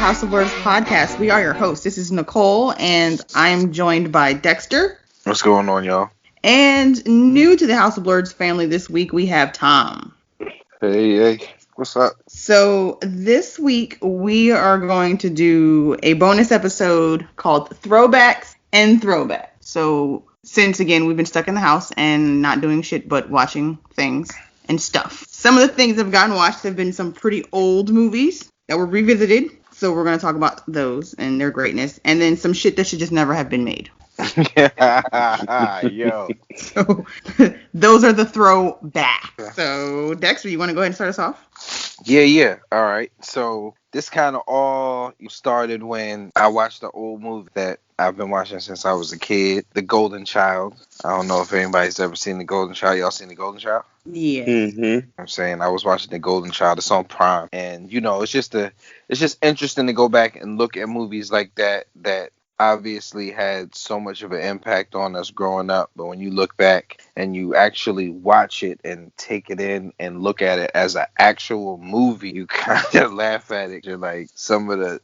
House of Blurs podcast. We are your hosts. This is Nicole, and I'm joined by Dexter. What's going on, y'all? And new to the House of Blurs family this week, we have Tom. Hey, what's up? So this week, we are going to do a bonus episode called Throwbacks and THROWBACKS. So since, again, we've been stuck in the house and not doing shit but watching things and stuff. Some of the things that have gotten watched have been some pretty old movies that were revisited. So we're going to talk about those and their greatness. And then some shit that should just never have been made. Yo. So those are the throwbacks. So Dexter, you want to go ahead and start us off? Yeah. All right. So this kind of all started when I watched the old movie that I've been watching since I was a kid, The Golden Child. I don't know if anybody's ever seen The Golden Child. Y'all seen The Golden Child? Yeah. Mm-hmm. I'm saying I was watching The Golden Child. It's on Prime, and it's just interesting to go back and look at movies like that obviously had so much of an impact on us growing up, but when you look back and you actually watch it and take it in and look at it as an actual movie, you kind of laugh at it. You're like some of the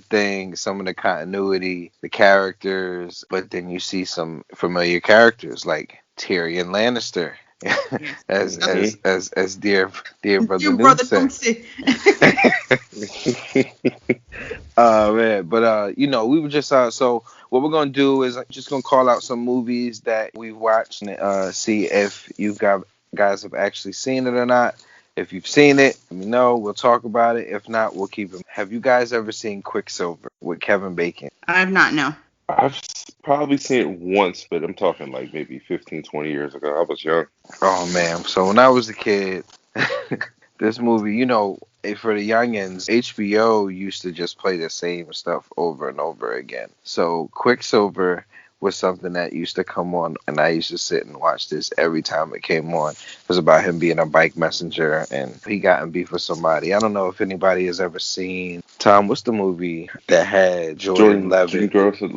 things, some of the continuity, the characters, but then you see some familiar characters like Tyrion Lannister. as dear brother Doom said. Man, but we were just so what we're gonna do is I'm just gonna call out some movies that we watched and see if you guys have actually seen it or not. If you've seen it, let me know. We'll talk about it. If not, we'll keep it. Have you guys ever seen Quicksilver with Kevin Bacon? I have not, no. I've probably seen it once, but I'm talking like maybe 15, 20 years ago. I was young. Oh, man. So when I was a kid, this movie, for the youngins, HBO used to just play the same stuff over and over again. So Quicksilver was something that used to come on, and I used to sit and watch this every time it came on. It was about him being a bike messenger, and he got in beef with somebody. I don't know if anybody has ever seen, Tom, what's the movie that had Jordan Levitt? Jordan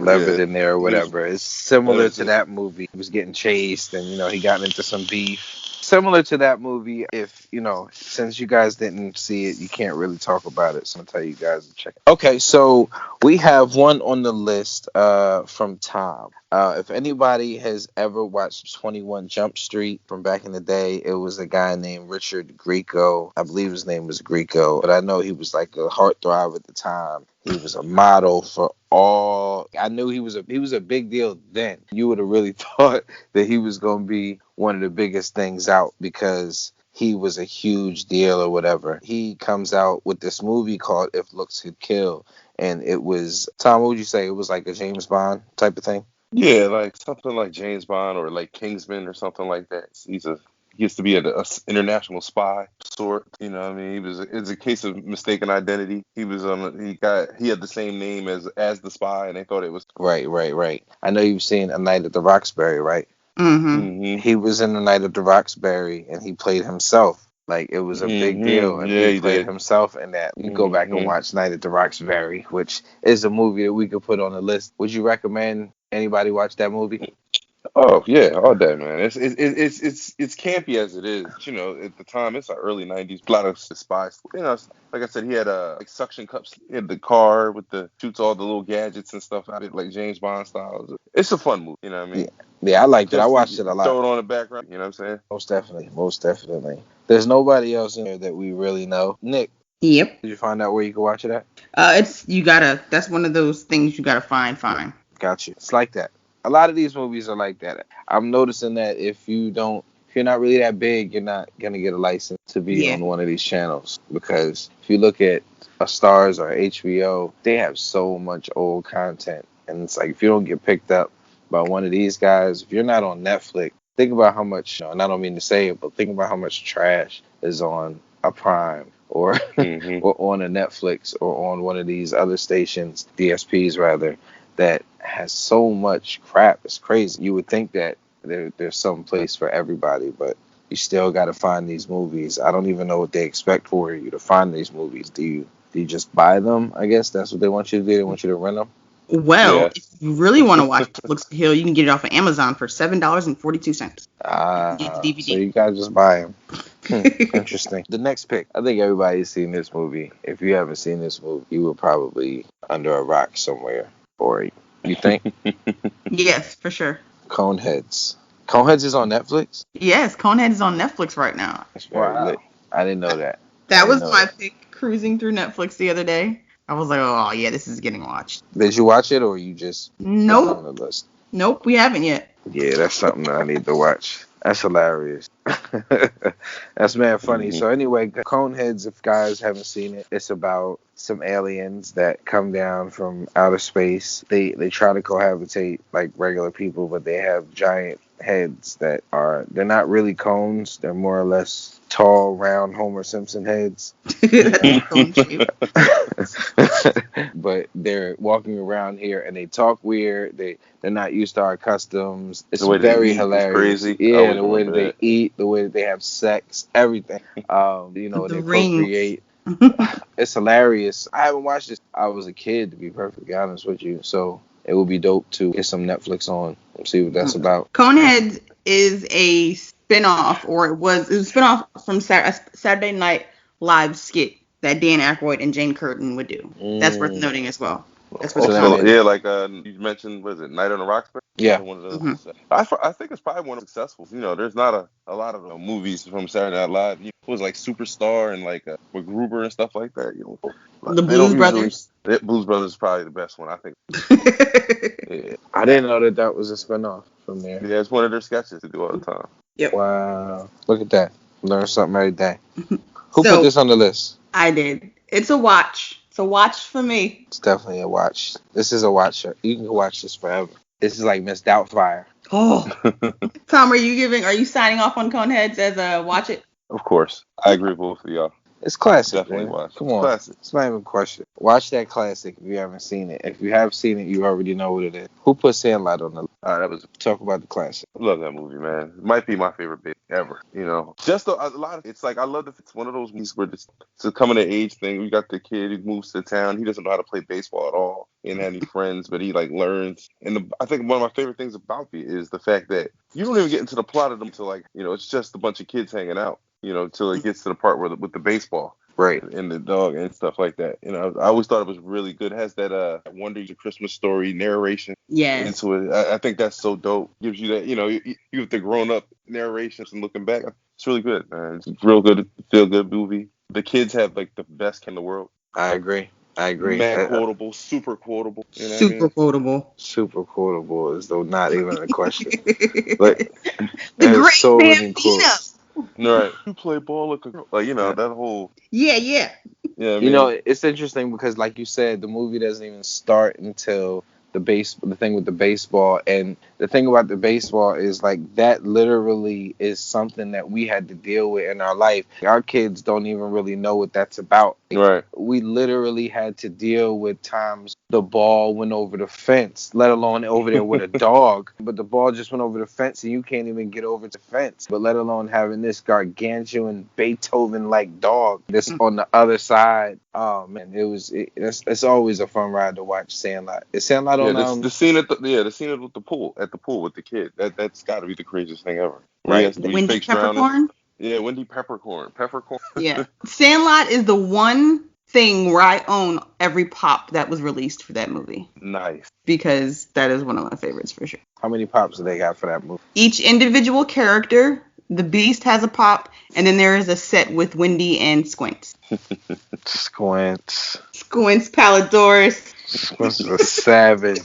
Levitt in there or whatever. It's similar to that movie. He was getting chased, and, he got into some beef. Similar to that movie, if, since you guys didn't see it, you can't really talk about it. So I'm going to tell you guys to check it. Okay, so we have one on the list from Tom. If anybody has ever watched 21 Jump Street from back in the day, it was a guy named Richard Grieco. I believe his name was Grieco, but I know he was like a heartthrob at the time. He was a model for all. I knew he was a big deal then. You would have really thought that he was going to be one of the biggest things out because he was a huge deal or whatever. He comes out with this movie called If Looks Could Kill, and it was, Tom, what would you say? It was like a James Bond type of thing? Yeah, like something like James Bond or like Kingsman or something like that. He used to be an international spy sort. You know what I mean? It's a case of mistaken identity. He had the same name as the spy, and they thought it was right. I know you've seen A Night at the Roxbury, right? Mm-hmm. Mm-hmm. He was in A Night at the Roxbury, and he played himself. Like, it was a big deal, and he played himself in that. You go back and watch Night at the Roxbury, which is a movie that we could put on the list. Would you recommend anybody watch that movie? Oh yeah, all that, man. It's campy as it is. At the time, it's the early '90s. A lot of spies. Like I said, he had suction cups. He had the car with shoots all the little gadgets and stuff out of it, like James Bond style. It's a fun movie. You know what I mean? Yeah, I liked it. I watched it a lot. Throw it on the background. You know what I'm saying? Most definitely. There's nobody else in there that we really know. Nick. Yep. Did you find out where you can watch it at? That's one of those things you gotta find. Gotcha. It's like that. A lot of these movies are like that. I'm noticing that if you're not really that big, you're not going to get a license to be on one of these channels. Because if you look at Stars or HBO, they have so much old content. And it's like, if you don't get picked up by one of these guys, if you're not on Netflix, think about how much, and I don't mean to say it, but think about how much trash is on a Prime or, or on a Netflix or on one of these other stations, DSPs rather, that has so much crap. It's crazy. You would think that there's some place for everybody, but you still got to find these movies. I don't even know what they expect for you to find these movies. Do you just buy them? I guess that's what they want you to do. They want you to rent them. Well, if you really want to watch Looks Could Kill, you can get it off of Amazon for $7.42. Get the DVD. So you gotta just buy them. Interesting. The next pick. I think everybody's seen this movie. If you haven't seen this movie, you were probably under a rock somewhere. Or you think? Yes, for sure. Coneheads. Coneheads is on Netflix? Yes, Conehead is on Netflix right now. That's very lit. I didn't know that. That was my pick cruising through Netflix the other day. I was like, oh yeah, this is getting watched. Did you watch it or you just put it on the list? Nope, we haven't yet. Yeah, that's something that I need to watch. That's hilarious. That's mad funny. So anyway, Coneheads, if guys haven't seen it, it's about some aliens that come down from outer space. They try to cohabitate like regular people, but they have giant heads they're not really cones. They're more or less tall, round Homer Simpson heads. That's cone shape. But they're walking around here and they talk weird. They're not used to our customs. It's very hilarious. Crazy. Yeah, the way that they eat, the way that they have sex, everything. They procreate. It's hilarious. I haven't watched this. I was a kid, to be perfectly honest with you. So it would be dope to get some Netflix on and see what that's about. Coneheads is a spinoff, or it was a spinoff from a Saturday Night Live skit that Dan Aykroyd and Jane Curtin would do. That's worth noting as well. That's what like you mentioned, was it Night on the Rocks? Yeah. One of those. I think it's probably one of the successful. There's not a lot of movies from Saturday Night Live. It was like Superstar and like with Gruber and stuff like that. The Blues Brothers. Blues Brothers is probably the best one, I think. Yeah. I didn't know that was a spinoff from there. Yeah, it's one of their sketches to do all the time. Yep. Wow. Look at that. Learn something every day. Who put this on the list? I did. It's a watch. It's a watch for me. It's definitely a watch. This is a watch. You can watch this forever. This is like Miss Doubtfire. Oh. Tom, are you signing off on Coneheads as a watch it? Of course. I agree with both of y'all. It's classic. Definitely watch. Come on. Classic. It's not even a question. Watch that classic if you haven't seen it. If you have seen it, you already know what it is. Who put Sandlot on the list? Talk about the classic. I love that movie, man. It might be my favorite bit ever. Just a lot of it's like I love it's one of those movies where it's a coming of age thing. We got the kid who moves to town. He doesn't know how to play baseball at all. He didn't have any friends, but he like learns. And I think one of my favorite things about it is the fact that you don't even get into the plot of them till it's just a bunch of kids hanging out. Till it gets to the part where with the baseball. Right. And the dog and stuff like that. I always thought it was really good. It has that Wonder Years Christmas Story narration into it. I think that's so dope. Gives you that, you have the grown up narrations and looking back. It's really good, man. It's a real good, feel good movie. The kids have like the best in the world. I agree. Mad quotable, super quotable. Quotable. Super quotable is though not even a question. But the great so many quotes. Right. You play ball like a girl. That whole... Yeah. It's interesting because, like you said, the movie doesn't even start until the thing with the baseball. And the thing about the baseball is, like, that literally is something that we had to deal with in our life. Our kids don't even really know what that's about. Right. We literally had to deal with times the ball went over the fence, let alone over there with a dog. But the ball just went over the fence and you can't even get over the fence. But let alone having this gargantuan Beethoven-like dog that's on the other side. Oh man, it's always a fun ride to watch Sandlot. Is Sandlot on? The scene at the pool with the kid. That's got to be the craziest thing ever. Right. Wendy Peppercorn. Yeah, Wendy Peppercorn. Yeah. Sandlot is the one thing where I own every pop that was released for that movie. Nice. Because that is one of my favorites for sure. How many pops do they got for that movie? Each individual character, the Beast has a pop, and then there is a set with Wendy and Squints. Squints Palidorus. Squints is a savage.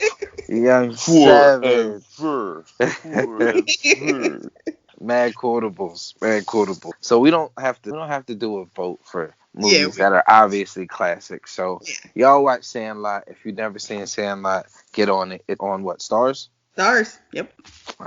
Young savage. Mad quotables. So we don't have to do a vote for movies that are obviously classic. So y'all watch Sandlot. If you've never seen Sandlot, get on it. It's on what? Stars? Stars. Yep.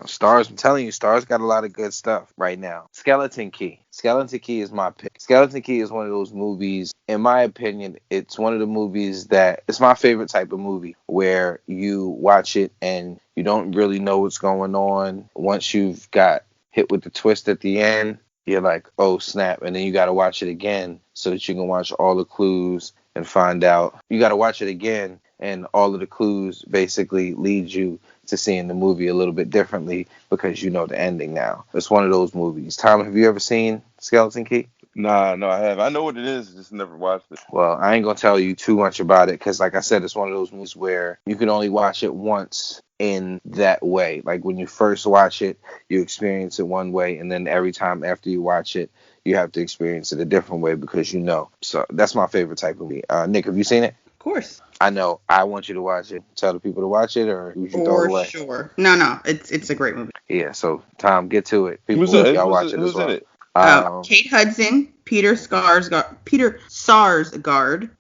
Stars. I'm telling you, Stars got a lot of good stuff right now. Skeleton Key is my pick. Skeleton Key is one of those movies, in my opinion, it's one of the movies that it's my favorite type of movie where you watch it and you don't really know what's going on. Once you've got hit with the twist at the end, you're like, oh snap, and then you got to watch it again so that you can watch all the clues and find out. You got to watch it again, and all of the clues basically lead you to seeing the movie a little bit differently because you know the ending now. It's one of those movies. Tom, have you ever seen Skeleton Key? Nah, no, I have. I know what it is, just never watched it. Well, I ain't gonna tell you too much about it because, like I said, it's one of those movies where you can only watch it once in that way. Like when you first watch it, you experience it one way, and then every time after you watch it, you have to experience it a different way because you know. So that's my favorite type of movie. Nick, have you seen it? Of course. I know. I want you to watch it. Tell the people to watch it, or you should throw it away. For sure. No, it's a great movie. Yeah. So Tom, get to it. People, Who's in y'all watch it as Who's well. in it? Kate Hudson, Peter Sarsgaard,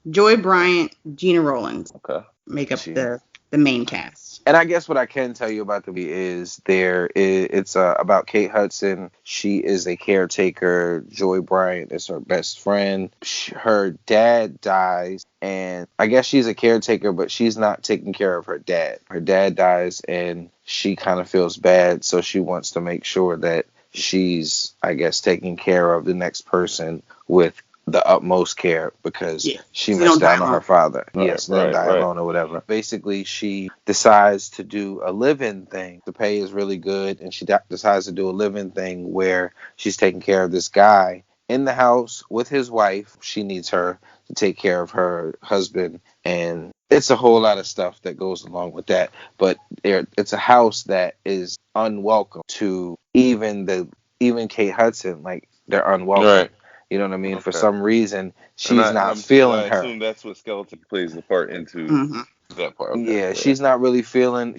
Joy Bryant, Gina Rowlands Okay. make up the main cast. And I guess what I can tell you about the movie is it's about Kate Hudson. She is a caretaker. Joy Bryant is her best friend. Her dad dies, and I guess she's a caretaker, but she's not taking care of her dad. Her dad dies, and she kind of feels bad, so she wants to make sure that she's, I guess, taking care of the next person with the utmost care because she missed out on her father. Yes, don't die alone or whatever. Basically, she decides to do a live-in thing. The pay is really good, and she decides to do a live-in thing where she's taking care of this guy in the house with his wife. She needs her to take care of her husband, and it's a whole lot of stuff that goes along with that. But it's a house that is unwelcome to even Kate Hudson. Like, they're unwelcome. Right. You know what I mean? Okay. For some reason, she's not feeling her. I assume that's what Skeleton plays the part into that part. Okay. Yeah, she's not really feeling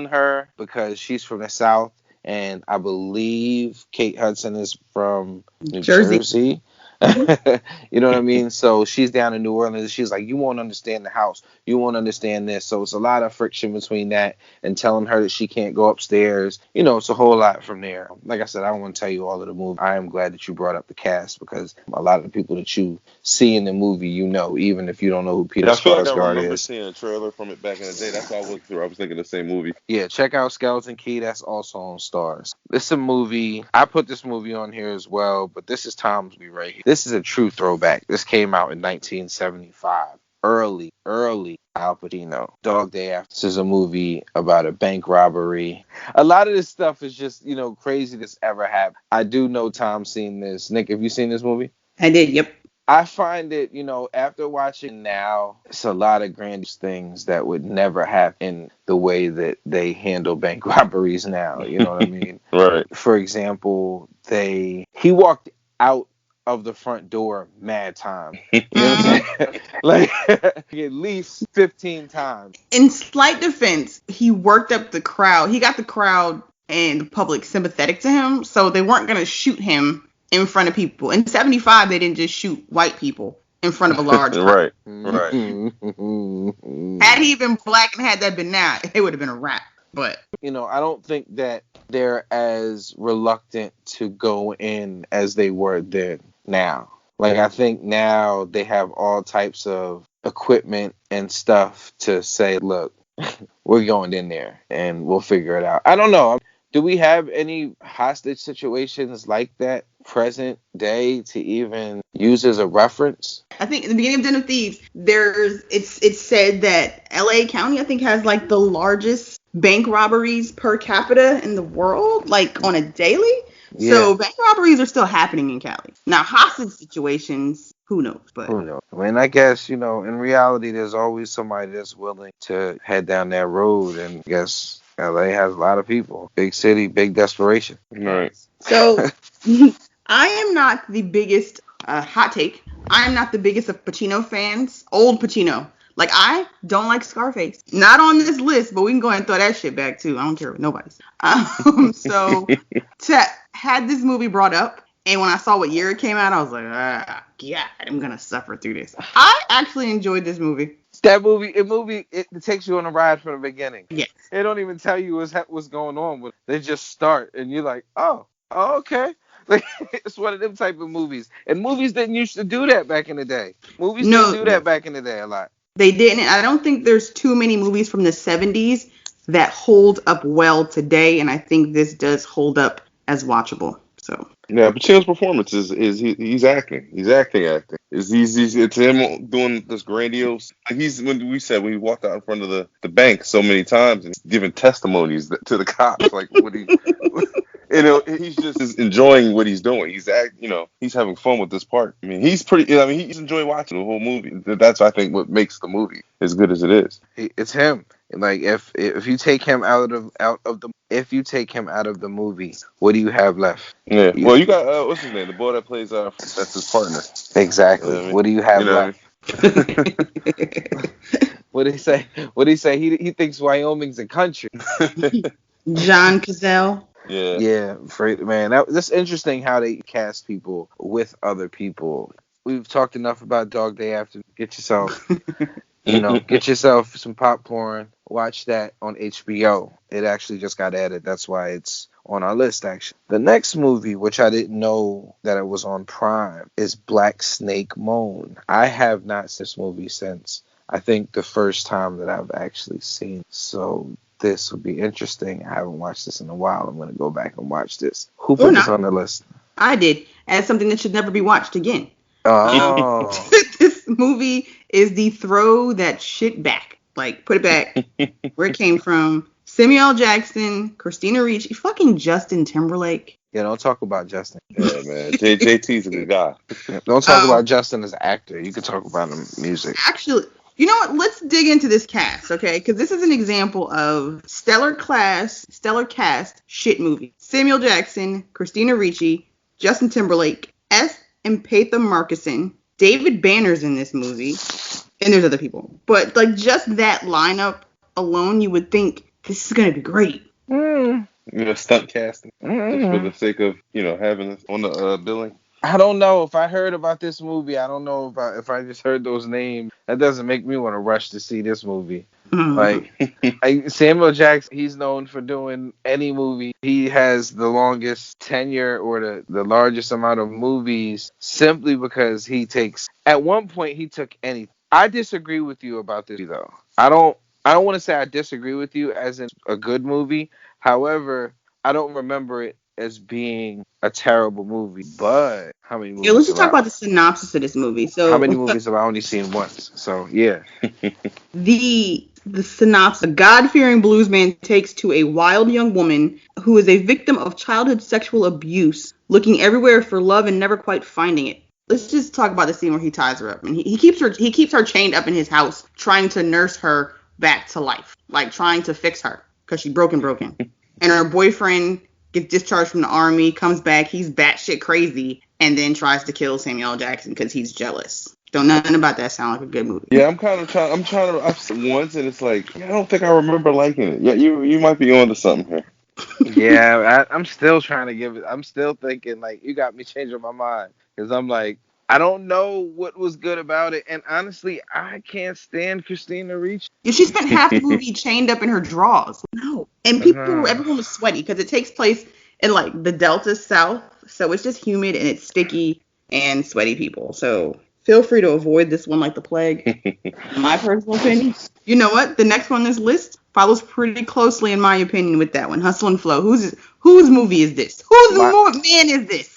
her because she's from the South, and I believe Kate Hudson is from New Jersey. You know what I mean? So she's down in New Orleans. She's like, you won't understand the house. You won't understand this. So it's a lot of friction between that and telling her that she can't go upstairs. You know, it's a whole lot from there. Like I said, I don't want to tell you all of the movie. I am glad that you brought up the cast because a lot of the people that you see in the movie, you know, even if you don't know who Peter Skarsgård is. I feel like I remember seeing a trailer from it back in the day. That's why I wasn't sure. I was thinking the same movie. Yeah, check out Skeleton Key. That's also on Stars. This is a movie. I put this movie on here as well, but this is Tom's movie right here. This is a true throwback. This came out in 1975. Early Al Pacino. Dog Day After. This is a movie about a bank robbery. A lot of this stuff is just, you know, crazy that's ever happened. I do know Tom's seen this. Nick, have you seen this movie? I did, yep. I find it, you know, after watching now, it's a lot of grandiose things that would never happen the way that they handle bank robberies now. You know what I mean? Right. For example, he walked out of the front door mad time. You know what I'm saying? Like at least 15 times. In slight defense, he worked up the crowd. He got the crowd and the public sympathetic to him, so they weren't going to shoot him in front of people. In 75, they didn't just shoot white people in front of a large crowd. Right. Had he been black and had that been now, it would have been a wrap. But, you know, I don't think that they're as reluctant to go in as they were then now. Like, I think now they have all types of equipment and stuff to say, look, we're going in there and we'll figure it out. I don't know. Do we have any hostage situations like that present day to even use as a reference? I think in the beginning of Den of Thieves, it's said that LA County, I think, has like the largest bank robberies per capita in the world, like on a daily. Yeah. So bank robberies are still happening in Cali. Now, hostage situations, who knows? But who knows? I mean, I guess, you know, in reality, there's always somebody that's willing to head down that road, and I guess LA has a lot of people. Big city, big desperation. Right. So I am not the biggest hot take. I am not the biggest of Pacino fans. Old Pacino. Like, I don't like Scarface. Not on this list, but we can go ahead and throw that shit back, too. I don't care what nobody's. So, had this movie brought up, and when I saw what year it came out, I was like, God, I'm going to suffer through this. I actually enjoyed this movie. That movie, it takes you on a ride from the beginning. Yes. They don't even tell you what's going on with it. They just start, and you're like, oh, okay. Like, it's one of them type of movies. And movies didn't used to do that back in the day. Movies didn't do that back in the day a lot. They didn't. I don't think there's too many movies from the 70s that hold up well today, and I think this does hold up as watchable. So Yeah, Pacino's performance is he's acting. He's acting. It's him doing this grandiose. Like when we walked out in front of the bank so many times and giving testimonies to the cops, like what he, he's just enjoying what he's doing. He's having fun with this part. I mean, he's pretty. I mean, he's enjoying watching the whole movie. That's I think what makes the movie as good as it is. It's him. Like if you take him out of the movie, what do you have left? Yeah. Well, you got what's his name? The boy that plays that's his partner. Exactly. You know what do you have left? What did he say? He thinks Wyoming's a country. John Cazale. Yeah. Yeah, man. That's interesting how they cast people with other people. We've talked enough about Dog Day After. Get yourself some popcorn. Watch that on HBO. It actually just got added. That's why it's on our list, actually. The next movie, which I didn't know that it was on Prime, is Black Snake Moan. I have not seen this movie since, I think, the first time that I've actually seen it. So this would be interesting. I haven't watched this in a while. I'm going to go back and watch this. Who put this on the list? I did. As something that should never be watched again. Oh. This movie is the throw that shit back. Like, put it back where it came from. Samuel Jackson, Christina Ricci, fucking Justin Timberlake. Yeah, don't talk about Justin. Yeah, man. JT's a good guy. Don't talk about Justin as an actor. You can talk about him music. Actually, you know what? Let's dig into this cast, okay? Because this is an example of stellar cast shit movie. Samuel Jackson, Christina Ricci, Justin Timberlake, S. and Patha Markison, David Banner's in this movie, and there's other people. But like just that lineup alone, you would think this is gonna be great. Stunt casting just for the sake of having this on the billing. I don't know if I heard about this movie. I don't know if I just heard those names. That doesn't make me want to rush to see this movie. Like Samuel Jackson, he's known for doing any movie. He has the longest tenure or the largest amount of movies simply because at one point he took anything. I disagree with you about this though. I don't want to say I disagree with you as in a good movie. However, I don't remember it as being a terrible movie. But how many movies? Yeah, let's just talk about the synopsis of this movie. So how many movies have I only seen once? So yeah. The synopsis: a God-fearing blues man takes to a wild young woman who is a victim of childhood sexual abuse, looking everywhere for love and never quite finding it. Let's just talk about the scene where he ties her up, and he keeps her chained up in his house, trying to nurse her back to life, like trying to fix her because she's broken. And her boyfriend gets discharged from the army, comes back, he's batshit crazy, and then tries to kill Samuel Jackson because he's jealous. Don't nothing about that sound like a good movie. Yeah, I'm trying to. I've seen once, and it's like I don't think I remember liking it. Yeah, you might be onto something here. Yeah, I'm still trying to give it. I'm still thinking like you got me changing my mind because I'm like I don't know what was good about it, and honestly, I can't stand Christina Ricci. Yeah, she spent half the movie chained up in her drawers. No, and everyone was sweaty because it takes place in like the Delta South, so it's just humid and it's sticky and sweaty people. So feel free to avoid this one like the plague. My personal opinion. You know what? The next one on this list follows pretty closely, in my opinion, with that one. Hustle and Flow. Whose movie is this? Whose man is this?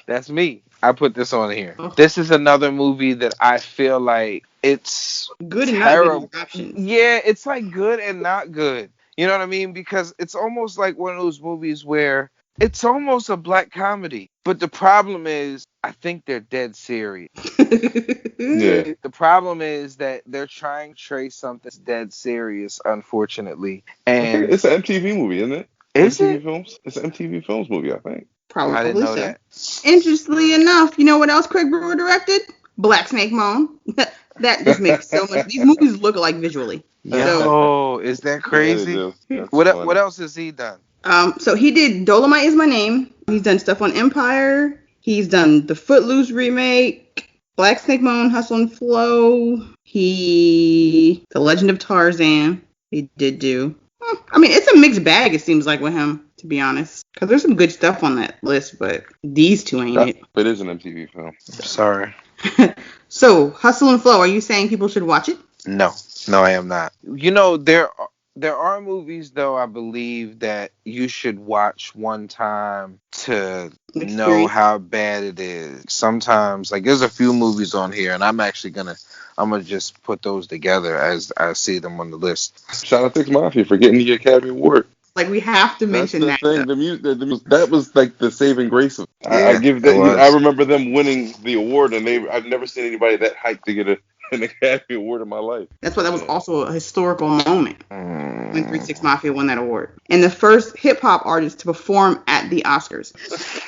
That's me. I put this on here. This is another movie that I feel like it's good and terrible. not good options. Yeah, it's like good and not good. You know what I mean? Because it's almost like one of those movies where it's almost a black comedy. But the problem is, I think they're dead serious. Yeah. The problem is that they're trying to trace something that's dead serious, unfortunately. And it's an MTV movie, isn't it? Is MTV it? Films? It's an MTV Films movie, I think. Probably I didn't know so. that. Interestingly enough, you know what else Craig Brewer directed? Black Snake Moan. That just makes so much. These movies look alike visually. Yo, is that crazy? Yeah, What else has he done? So he did Dolomite Is My Name. He's done stuff on Empire. He's done the Footloose remake, Black Snake Moan, Hustle and Flow. The Legend of Tarzan. He did do. I mean, it's a mixed bag, it seems like, with him, to be honest. Because there's some good stuff on that list, but these two ain't it. It is an MTV film. Sorry. So, Hustle and Flow, are you saying people should watch it? No, I am not. You know, there There are movies, though, I believe that you should watch one time to know Experience. how bad it is. Sometimes, like, there's a few movies on here, and I'm gonna just put those together as I see them on the list. Shout out to Mafia for getting the Academy Award. Like, we have to That's mention the that. thing. The music, that was like the saving grace of. I Yeah, give it that. I was. remember them winning the award, and I've never seen anybody that hyped to get an Academy Award in my life. That's why that was Yeah. also a historical moment when 3 Mm. 6 Mafia won that award. And the first hip hop artist to perform at the Oscars.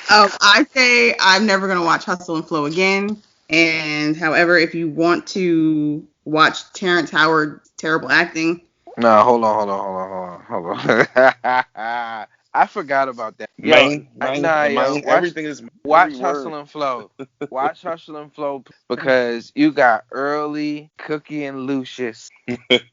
I say I'm never going to watch Hustle and Flow again. And however, if you want to watch Terrence Howard's terrible acting, No, hold on. I forgot about that. Yo, watch everything is watch every Hustle word. and Flow. Watch Hustle and Flow because you got Early, Cookie, and Lucius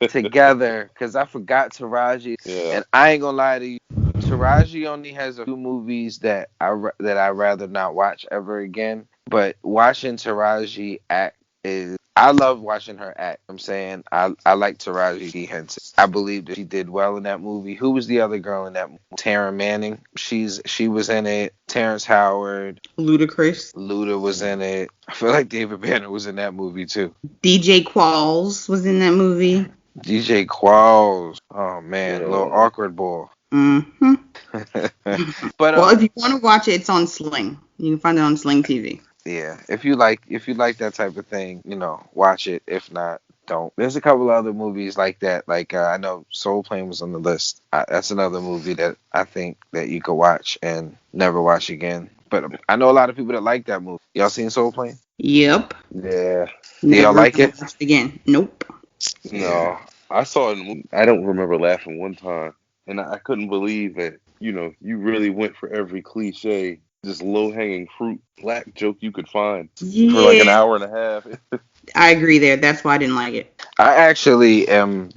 together. Because I forgot Taraji, Yeah. and I ain't gonna lie to you, Taraji only has a few movies that I rather not watch ever again. But watching Taraji act is. I love watching her act. I'm saying I like Taraji P. Henson. I believe that she did well in that movie. Who was the other girl in that movie? Taryn Manning. She was in it. Terrence Howard. Ludacris. Luda was in it. I feel like David Banner was in that movie too. DJ Qualls was in that movie. DJ Qualls. Oh man, Yeah. little awkward boy. Mm-hmm. But Well, if you want to watch it, it's on Sling. You can find it on Sling TV. yeah, if you like that type of thing, watch it. If not, don't. There's a couple other movies like that. Like I know Soul Plane was on the list. That's another movie that I think that you could watch and never watch again. But I know a lot of people that like that movie. Y'all seen Soul Plane? Yep. Yeah. Do y'all Never like it? watched again. Nope. No, I saw it. I don't remember laughing one time, and I couldn't believe that. You really went for every cliche, just low hanging fruit black joke you could find for like an Yeah. hour and a half. I agree there. That's why I didn't like it. I actually am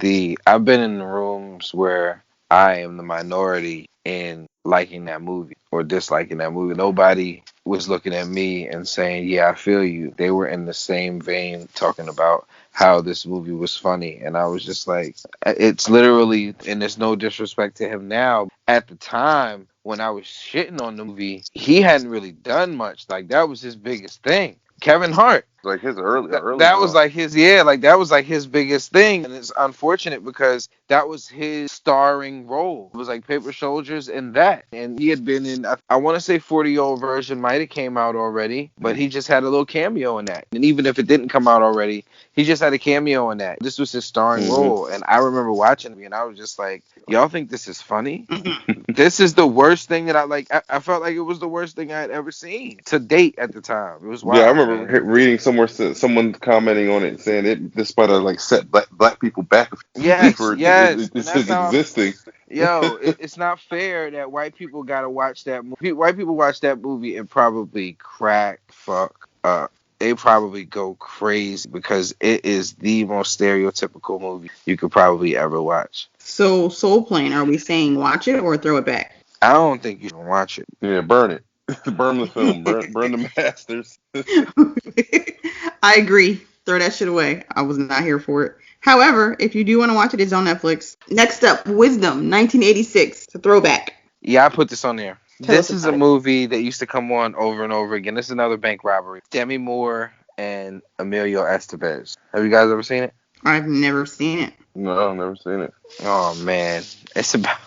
I've been in the rooms where I am the minority in liking that movie or disliking that movie. Nobody was looking at me and saying, yeah, I feel you. They were in the same vein talking about how this movie was funny. And I was just like, it's literally, and there's no disrespect to him now. At the time when I was shitting on the movie, he hadn't really done much. Like, that was his biggest thing. Kevin Hart. Like his early That was run. like that was like his biggest thing, and it's unfortunate because that was his starring role. It was like Paper Soldiers and that, and he had been in. I want to say 40-year-old version might have came out already, but he just had a little cameo in that. And even if it didn't come out already, he just had a cameo in that. This was his starring role, and I remember watching it, and I was just like, "Y'all think this is funny? This is the worst thing that I like." I felt like it was the worst thing I had ever seen to date at the time. It was wild. Yeah, I remember man. reading somewhere someone commenting on it saying this might have like set black people back Yes, for yes, and it's that's how. existing. Yo, it's not fair that white people gotta watch that movie. White people watch that movie and probably crack fuck up. They probably go crazy because it is the most stereotypical movie you could probably ever watch. So, Soul Plane, are we saying watch it or throw it back? I don't think you should watch it. Yeah, burn it. Burn the film. Burn the masters. I agree. Throw that shit away. I was not here for it. However, if you do want to watch it, it's on Netflix. Next up, Wisdom, 1986. It's a throwback. Yeah, I put this on there. Tell This us is a about it. movie that used to come on over and over again. This is another bank robbery. Demi Moore and Emilio Estevez. Have you guys ever seen it? I've never seen it. No, I've never seen it. Oh man, it's about.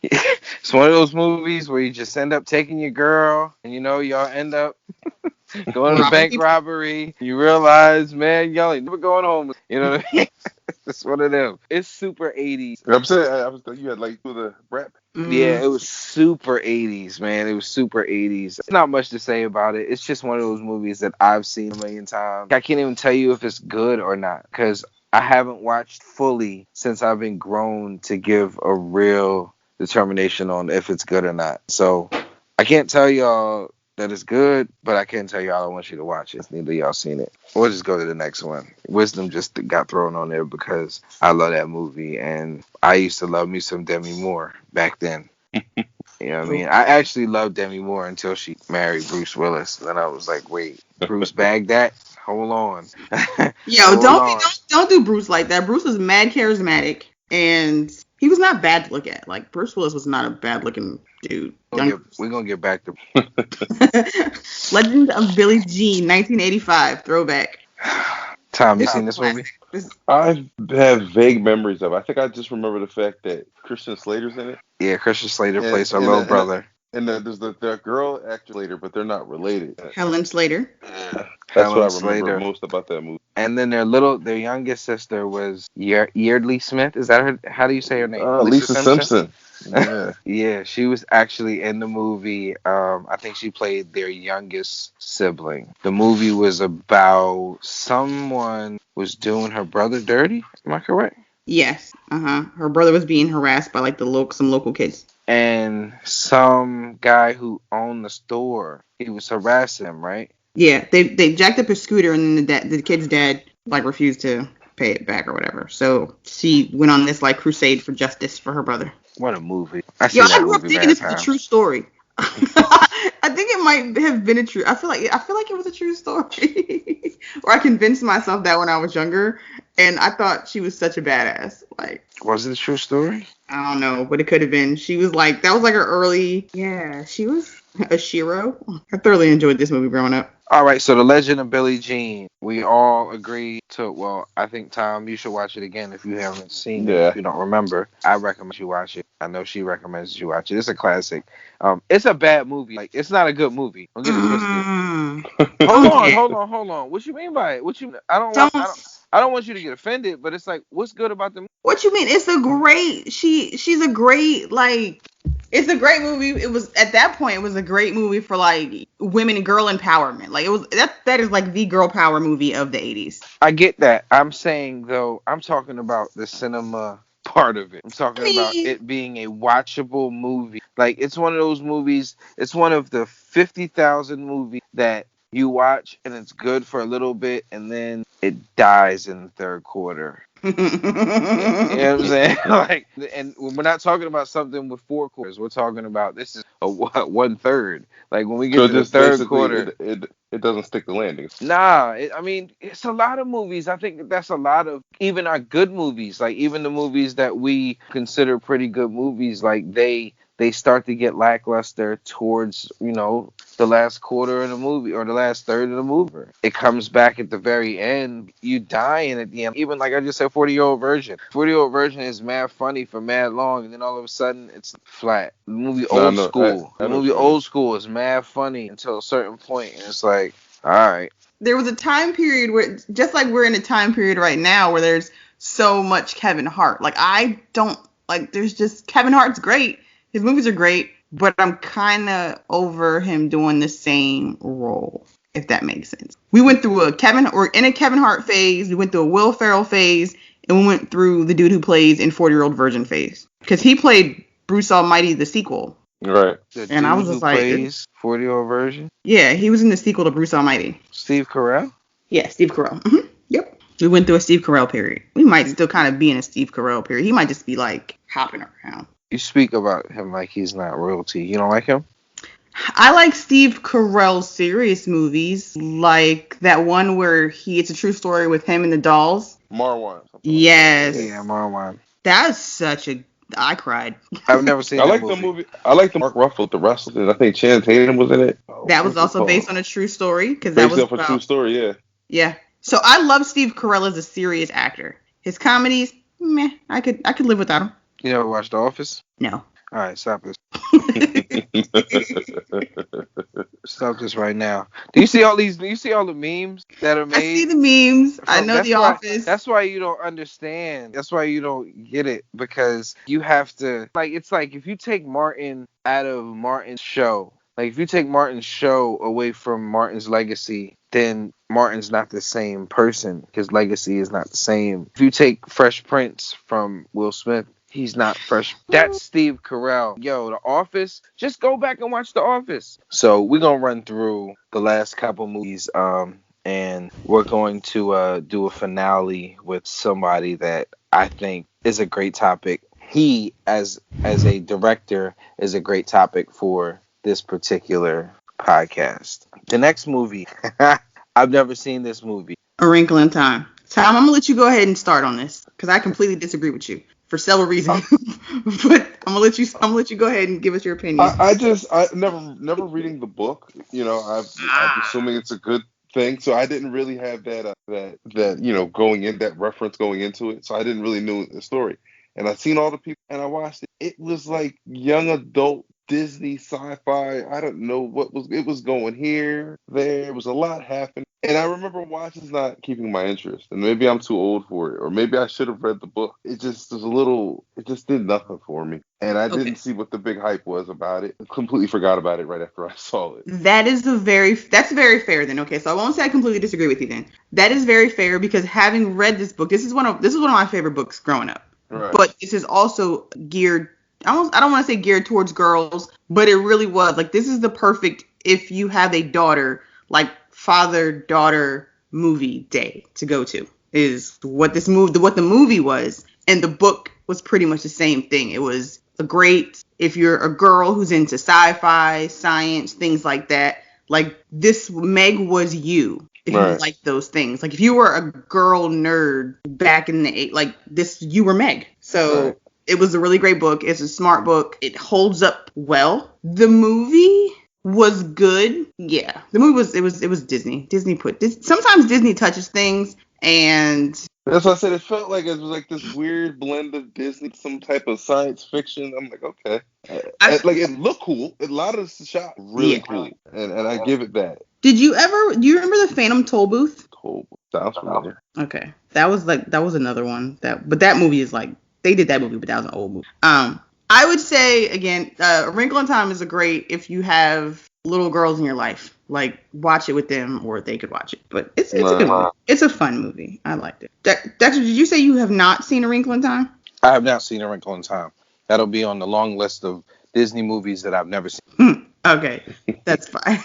It's one of those movies where you just end up taking your girl, and y'all end up going to the bank robbery. You realize, man, y'all ain't never going home. You know what I mean? It's one of them. It's super 80s. I'm saying I was you had like the rap. Yeah, it was super 80s, man. It was super 80s. There's not much to say about it. It's just one of those movies that I've seen a million times. I can't even tell you if it's good or not because I haven't watched fully since I've been grown to give a real determination on if it's good or not. So I can't tell y'all that it's good, but I can tell y'all I want you to watch it. Neither of y'all seen it. We'll just go to the next one. Wisdom just got thrown on there because I love that movie, and I used to love me some Demi Moore back then. You know what I mean? I actually loved Demi Moore until she married Bruce Willis. And then I was like, wait, Bruce bagged that? Hold on. Yo, don't do Bruce like that. Bruce is mad charismatic. And he was not bad to look at. Like, Bruce Willis was not a bad looking dude. We're gonna get back to Legend of Billie Jean, 1985, throwback. Tom. You seen this movie? I have vague memories of it. I think I just remember the fact that Christian Slater's in it. Yeah, Christian Slater plays her little brother. And there's the girl actor later, but they're not related. Helen Slater. Yeah, that's what I remember most about that movie. And then their youngest sister was Yeardley Smith. Is that her? How do you say her name? Lisa Simpson. Yeah. Yeah, she was actually in the movie. I think she played their youngest sibling. The movie was about someone was doing her brother dirty. Am I correct? Yes. Her brother was being harassed by like some local kids. And some guy who owned the store, he was harassing him, right? Yeah, they jacked up his scooter, and then the kid's dad like refused to pay it back or whatever. So she went on this like crusade for justice for her brother. What a movie! I grew up thinking this was a true story. I think it might have been a true. I feel like it was a true story, or I convinced myself that when I was younger, and I thought she was such a badass. Like, was it a true story? I don't know, but it could have been. She was like, that was like her early. Yeah, she was a shero. I thoroughly enjoyed this movie growing up. All right, so The Legend of Billie Jean. We all agree to. Well, I think Tom, you should watch it again if you haven't seen it. If you don't remember, I recommend you watch it. I know she recommends you watch it. It's a classic. It's a bad movie. Like, it's not a good movie. Don't get it twisted. Hold on. What you mean by it? I don't want you to get offended, but it's like, what's good about the movie? What you mean? It's a great. She's a great like. It's a great movie. It was at that point. It was a great movie for like women and girl empowerment. Like it was that is like the girl power movie of the 80s. I get that. I'm saying though, I'm talking about the cinema part of it. I'm talking about it being a watchable movie. Like it's one of those movies. It's one of the 50,000 movies that you watch and it's good for a little bit and then it dies in the third quarter. You know what I'm saying? Like, and we're not talking about something with 4 quarters. We're talking about this is a 1/3. Like when we get to the third quarter, it doesn't stick the landing. Nah, I mean it's a lot of movies. I think that's a lot of even our good movies. Like even the movies that we consider pretty good movies, like they start to get lackluster towards, the last quarter of the movie or the last third of the movie. It comes back at the very end. You dying at the end. Even like I just said, 40-year-old virgin. 40-year-old virgin is mad funny for mad long, and then all of a sudden it's flat. The movie Old School. The movie Old School is mad funny until a certain point, and it's like, all right. There was a time period where, just like we're in a time period right now, where there's so much Kevin Hart. Like I don't like. There's just Kevin Hart's great. His movies are great, but I'm kind of over him doing the same role, if that makes sense. We went through we're in a Kevin Hart phase, we went through a Will Ferrell phase, and we went through the dude who plays in 40-year-old virgin phase. Because he played Bruce Almighty, the sequel. Right. And I was just like, plays 40-year-old virgin? Yeah, he was in the sequel to Bruce Almighty. Steve Carell? Yeah, Steve Carell. Mm-hmm. Yep. We went through a Steve Carell period. We might still kind of be in a Steve Carell period. He might just be like hopping around. You speak about him like he's not royalty. You don't like him? I like Steve Carell's serious movies, like that one where it's a true story with him and the dolls. Marwan. Yes. Yeah, Marwan. That's I cried. I've never seen that movie. The movie. I like the Mark Ruffalo, the wrestler. I think Channing Tatum was in it. That was also based on a true story. Based off a true story, yeah. Yeah. So I love Steve Carell as a serious actor. His comedies, meh, I could live without him. You ever watched The Office? No. All right, stop this. Stop this right now. Do you see all the memes that are made? I see the memes. I know The Office. That's why you don't understand. That's why you don't get it, because you have to, like, it's like if you take Martin out of Martin's show, like if you take Martin's show away from Martin's legacy, then Martin's not the same person. His legacy is not the same. If you take Fresh Prince from Will Smith, he's not fresh. That's Steve Carell. Yo, The Office. Just go back and watch The Office. So we're going to run through the last couple movies. And we're going to do a finale with somebody that I think is a great topic. He, as a director, is a great topic for this particular podcast. The next movie. I've never seen this movie. A Wrinkle in Time. Tom, I'm going to let you go ahead and start on this, because I completely disagree with you. for several reasons. But I'm gonna let you go ahead and give us your opinion. I never reading the book. I'm assuming it's a good thing. So I didn't really have that that reference going into it. So I didn't really know the story. And I seen all the people and I watched it. It was like young adult Disney sci-fi. I don't know it was going here, there. It was a lot happening. And I remember watching it's not keeping my interest. And maybe I'm too old for it. Or maybe I should have read the book. It just did nothing for me. And I didn't see what the big hype was about it. I completely forgot about it right after I saw it. That's very fair then. Okay, so I won't say I completely disagree with you then. That is very fair because having read this book, this is one of my favorite books growing up. Right. But this is also geared, I don't want to say geared towards girls, but it really was. Like, this is the perfect, if you have a daughter, like, father-daughter movie day to go to, is what the movie was. And the book was pretty much the same thing. It was a great, if you're a girl who's into sci-fi, science, things like that, like, this, Meg was you. If you like those things, like if you were a girl nerd back in the like this, you were Meg. So it was a really great book. It's a smart book. It holds up well. The movie was good. Yeah, the movie was. It was Disney. Disney put this. Sometimes Disney touches things, and that's why I said it felt like it was like this weird blend of Disney, some type of science fiction. I'm like, okay, like it looked cool. A lot of the shot really cool, and I give it that. Do you remember the Phantom Toll Booth? Sounds familiar. Okay. That was another one. But that movie is like, they did that movie, but that was an old movie. I would say, again, A Wrinkle in Time is a great, if you have little girls in your life, like, watch it with them or they could watch it. But it's a good movie. It's a fun movie. I liked it. Dexter, did you say you have not seen A Wrinkle in Time? I have not seen A Wrinkle in Time. That'll be on the long list of Disney movies that I've never seen. Okay, that's fine.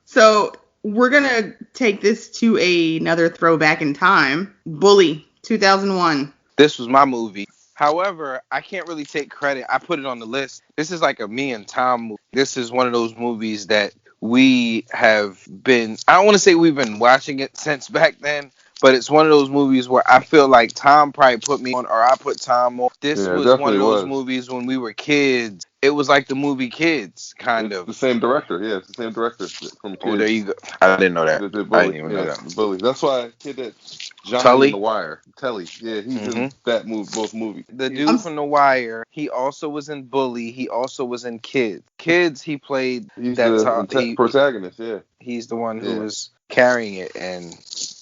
So we're going to take this to another throwback in time. Bully, 2001. This was my movie. However, I can't really take credit. I put it on the list. This is like a me and Tom movie. This is one of those movies that we have been, I don't want to say we've been watching it since back then, but it's one of those movies where I feel like Tom probably put me on, or I put Tom on. This was one of those movies when we were kids. It was like the movie Kids, kind of. The same director, it's the same director from Kids. Oh, there you go. I didn't know that. I didn't even know that. The Bully. That's why I did that. Johnny in The Wire. Telly. Yeah, he's in that both movies. The dude from The Wire, he also was in Bully. He also was in Kids. Kids, he played the protagonist, He's the one who was carrying it and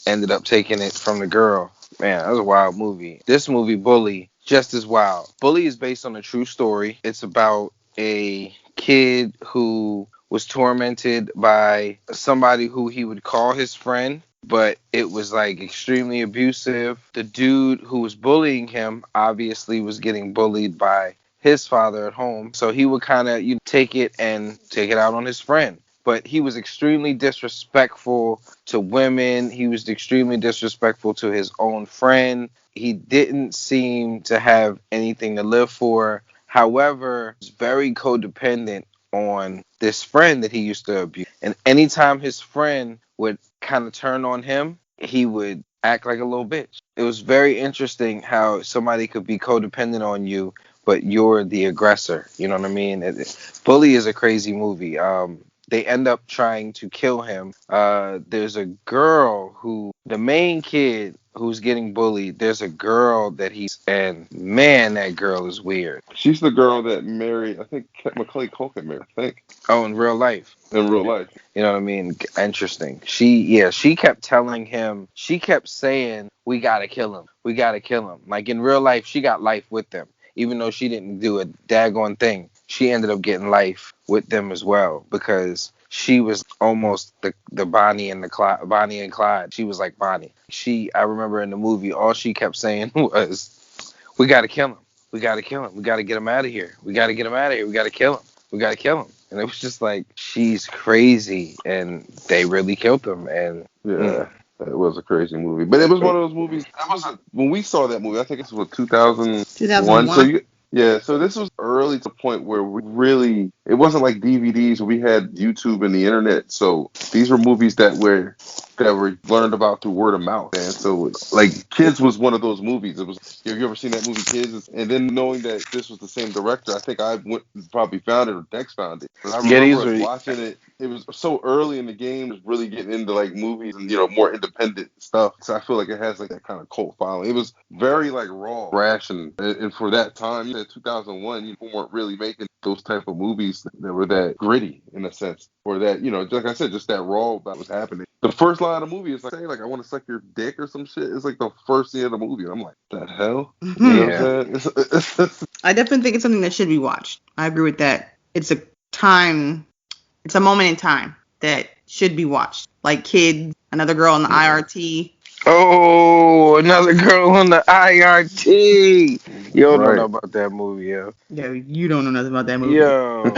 ended up taking it from the girl. Man, that was a wild movie. This movie, Bully, just as wild. Bully is based on a true story. It's about a kid who was tormented by somebody who he would call his friend, but it was like extremely abusive. The dude who was bullying him obviously was getting bullied by his father at home, so he would kind of take it out on his friend. But he was extremely disrespectful to women. He was extremely disrespectful to his own friend. He didn't seem to have anything to live for. However, he's very codependent on this friend that he used to abuse. And anytime his friend would kind of turn on him, he would act like a little bitch. It was very interesting how somebody could be codependent on you, but you're the aggressor. You know what I mean? Bully is a crazy movie. They end up trying to kill him. There's a girl the main kid who's getting bullied, there's a girl and man, that girl is weird. She's the girl that married, I think, Macaulay Culkin married, I think. Oh, in real life. In real life. You know what I mean? Interesting. She kept telling him, she kept saying, we gotta kill him. We gotta kill him. Like, in real life, she got life with them. Even though she didn't do a daggone thing, she ended up getting life with them as well, because she was almost the Bonnie and Clyde. She was like Bonnie. I remember in the movie, all she kept saying was, we got to kill him. We got to kill him. We got to get him out of here. We got to get him out of here. We got to kill him. We got to kill him. And it was just like, she's crazy. And they really killed him. And yeah. It was a crazy movie. But it was one of those movies, when we saw that movie, I think it was 2001. So this was early to the point where it wasn't like DVDs where we had YouTube and the internet. So these were movies that were that were learned about through word of mouth. And so, like, Kids was one of those movies. It was. Have you ever seen that movie Kids? And then knowing that this was the same director, I think I went probably found it or Dex found it. But I Yeah, remember these us are. watching it. It was so early in the game, was really getting into like movies and more independent stuff. So I feel like it has like that kind of cult following. It was very like raw, brash, and for that time, 2001, people weren't really making those type of movies that were that gritty in a sense, or that like I said, just that raw about what's happening. The first line of the movie is like, say, like, I want to suck your dick or some shit. It's like the first scene of the movie. And I'm like, the hell? You know Yeah. what I'm saying? I definitely think it's something that should be watched. I agree with that. It's a moment in time that should be watched. Like Kids, Another Girl in the IRT. Oh, Another Girl on the IRT. You don't know Right. about that movie, yo. Yo, you don't know nothing about that movie. Yo,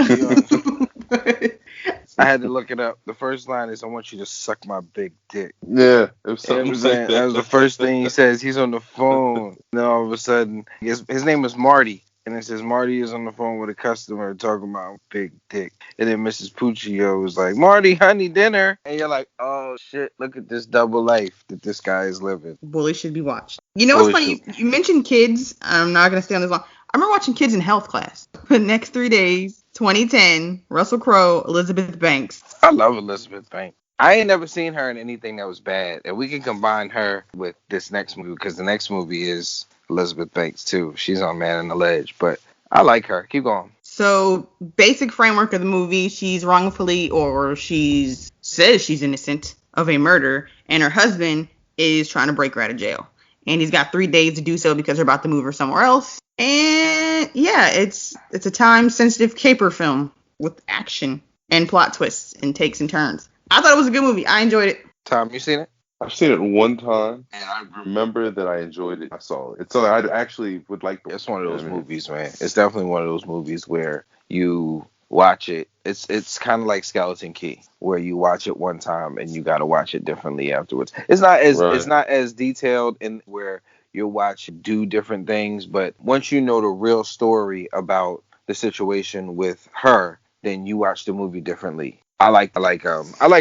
I had to look it up. The first line is, "I want you to suck my big dick." Yeah, it was You know what something I'm like saying? that. That was the first thing he says. He's on the phone. Then all of a sudden, his name is Marty. And it says Marty is on the phone with a customer talking about big dick. And then Mrs. Puccio was like, "Marty, honey, dinner." And you're like, oh, shit, look at this double life that this guy is living. Bully should be watched. You know what's funny? You mentioned Kids. I'm not going to stay on this long. I remember watching Kids in health class. The next 3 days, 2010, Russell Crowe, Elizabeth Banks. I love Elizabeth Banks. I ain't never seen her in anything that was bad. And we can combine her with this next movie because the next movie is Elizabeth Banks too. She's on Man on the Ledge. But I like her. Keep going. So, basic framework of the movie, she's wrongfully or she says she's innocent of a murder. And her husband is trying to break her out of jail. And he's got 3 days to do so because they're about to move her somewhere else. And yeah, it's a time-sensitive caper film with action and plot twists and takes and turns. I thought it was a good movie. I enjoyed it. Tom, you seen it? I've seen it one time, and I remember that I enjoyed it. I saw it. It's something I actually would like to. It's one of those movies, man. It's definitely one of those movies where you watch it. It's kind of like Skeleton Key, where you watch it one time and you got to watch it differently afterwards. It's not as detailed in where you'll watch do different things, but once you know the real story about the situation with her, then you watch the movie differently. I like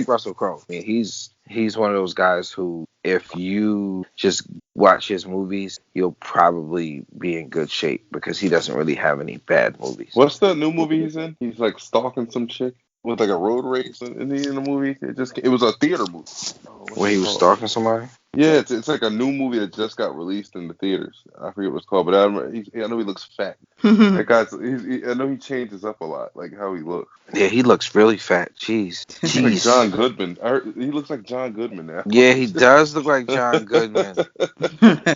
Russell Crowe. I mean, he's one of those guys who, if you just watch his movies, you'll probably be in good shape because he doesn't really have any bad movies. What's the new movie he's in? He's like stalking some chick with like a road race in the movie. It was a theater movie. Where he was stalking somebody? Yeah, it's like a new movie that just got released in the theaters. I forget what it's called, but I know he looks fat. That guy's, I know he changes up a lot, like how he looks. Yeah, he looks really fat. Jeez. Like John Goodman. He looks like John Goodman now. Yeah, he does look like John Goodman. He's fat,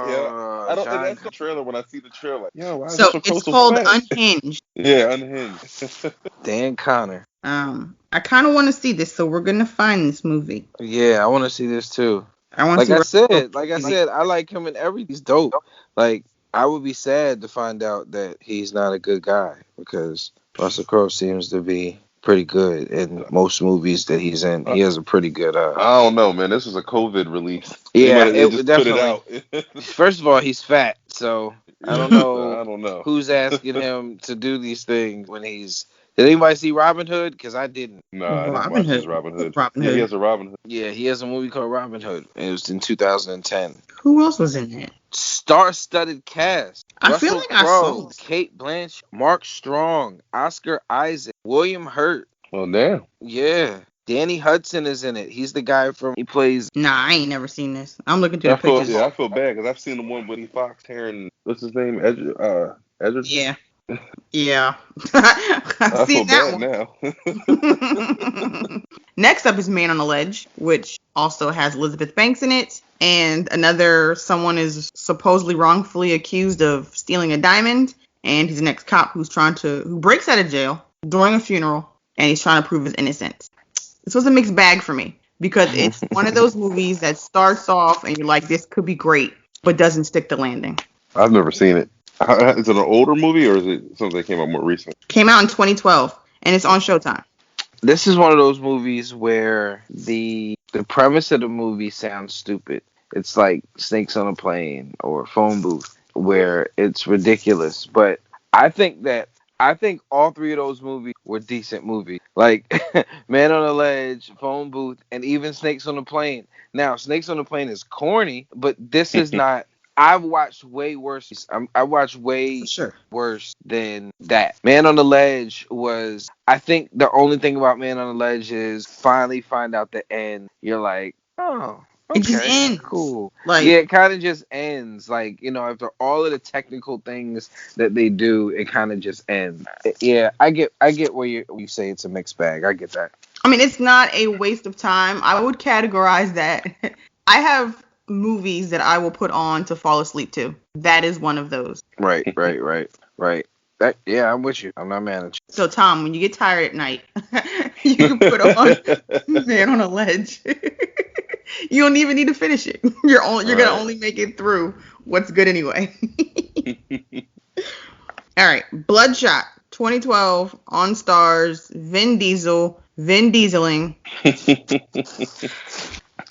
yeah. That's the trailer. When I see the trailer, like, yo, why is so it's called fat? Unhinged. Yeah, Unhinged. Dan Connor. I kind of want to see this, so we're gonna find this movie. Yeah, I want to see this too. I want like to see. I said, I like him in everything. He's dope. Like, I would be sad to find out that he's not a good guy because Russell Crowe seems to be pretty good in most movies that he's in. He has a pretty good. I don't know, man. This was a COVID release. Yeah, it just definitely. Put it out. First of all, he's fat, so I don't know. I don't know who's asking him to do these things when he's. Did anybody see Robin Hood? Because I didn't. No, I didn't watch his Robin Hood. Yeah, he has a Robin Hood. Yeah, he has a movie called Robin Hood. It was in 2010. Who else was in it? Star-studded cast. I feel like I saw Kate Blanchett, Mark Strong, Oscar Isaac, William Hurt. Oh, damn. Yeah. Danny Hudson is in it. He's the guy he plays. Nah, I ain't never seen this. I'm looking through the pictures. Yeah, I feel bad because I've seen the one with Fox, Taryn, what's his name? Edgerton? Yeah. Yeah. I've seen that now. Next up is Man on the Ledge, which also has Elizabeth Banks in it. And someone is supposedly wrongfully accused of stealing a diamond. And he's an ex-cop who breaks out of jail during a funeral. And he's trying to prove his innocence. This was a mixed bag for me because it's one of those movies that starts off and you're like, this could be great, but doesn't stick the landing. I've never seen it. Is it an older movie or is it something that came out more recent? Came out in 2012 and it's on Showtime. This is one of those movies where the premise of the movie sounds stupid. It's like Snakes on a Plane or Phone Booth, where it's ridiculous. But I think all three of those movies were decent movies. Like Man on the Ledge, Phone Booth, and even Snakes on the Plane. Now, Snakes on the Plane is corny, but this is not. I've watched way worse. I watched way Sure. worse than that. Man on the Ledge was. I think the only thing about Man on the Ledge is finally find out the end. You're like, oh. It just Okay, ends. cool. Like, yeah, it kind of just ends. Like, after all of the technical things that they do, it kind of just ends. Yeah, I get where you say it's a mixed bag. I get that. I mean, it's not a waste of time. I would categorize that. I have movies that I will put on to fall asleep to. That is one of those. Right. Yeah, I'm with you. I'm not managing. So, Tom, when you get tired at night, you can put on Man on a Ledge. You don't even need to finish it. You're gonna only make it through what's good anyway. All right, Bloodshot, 2012, on Stars, Vin Dieseling.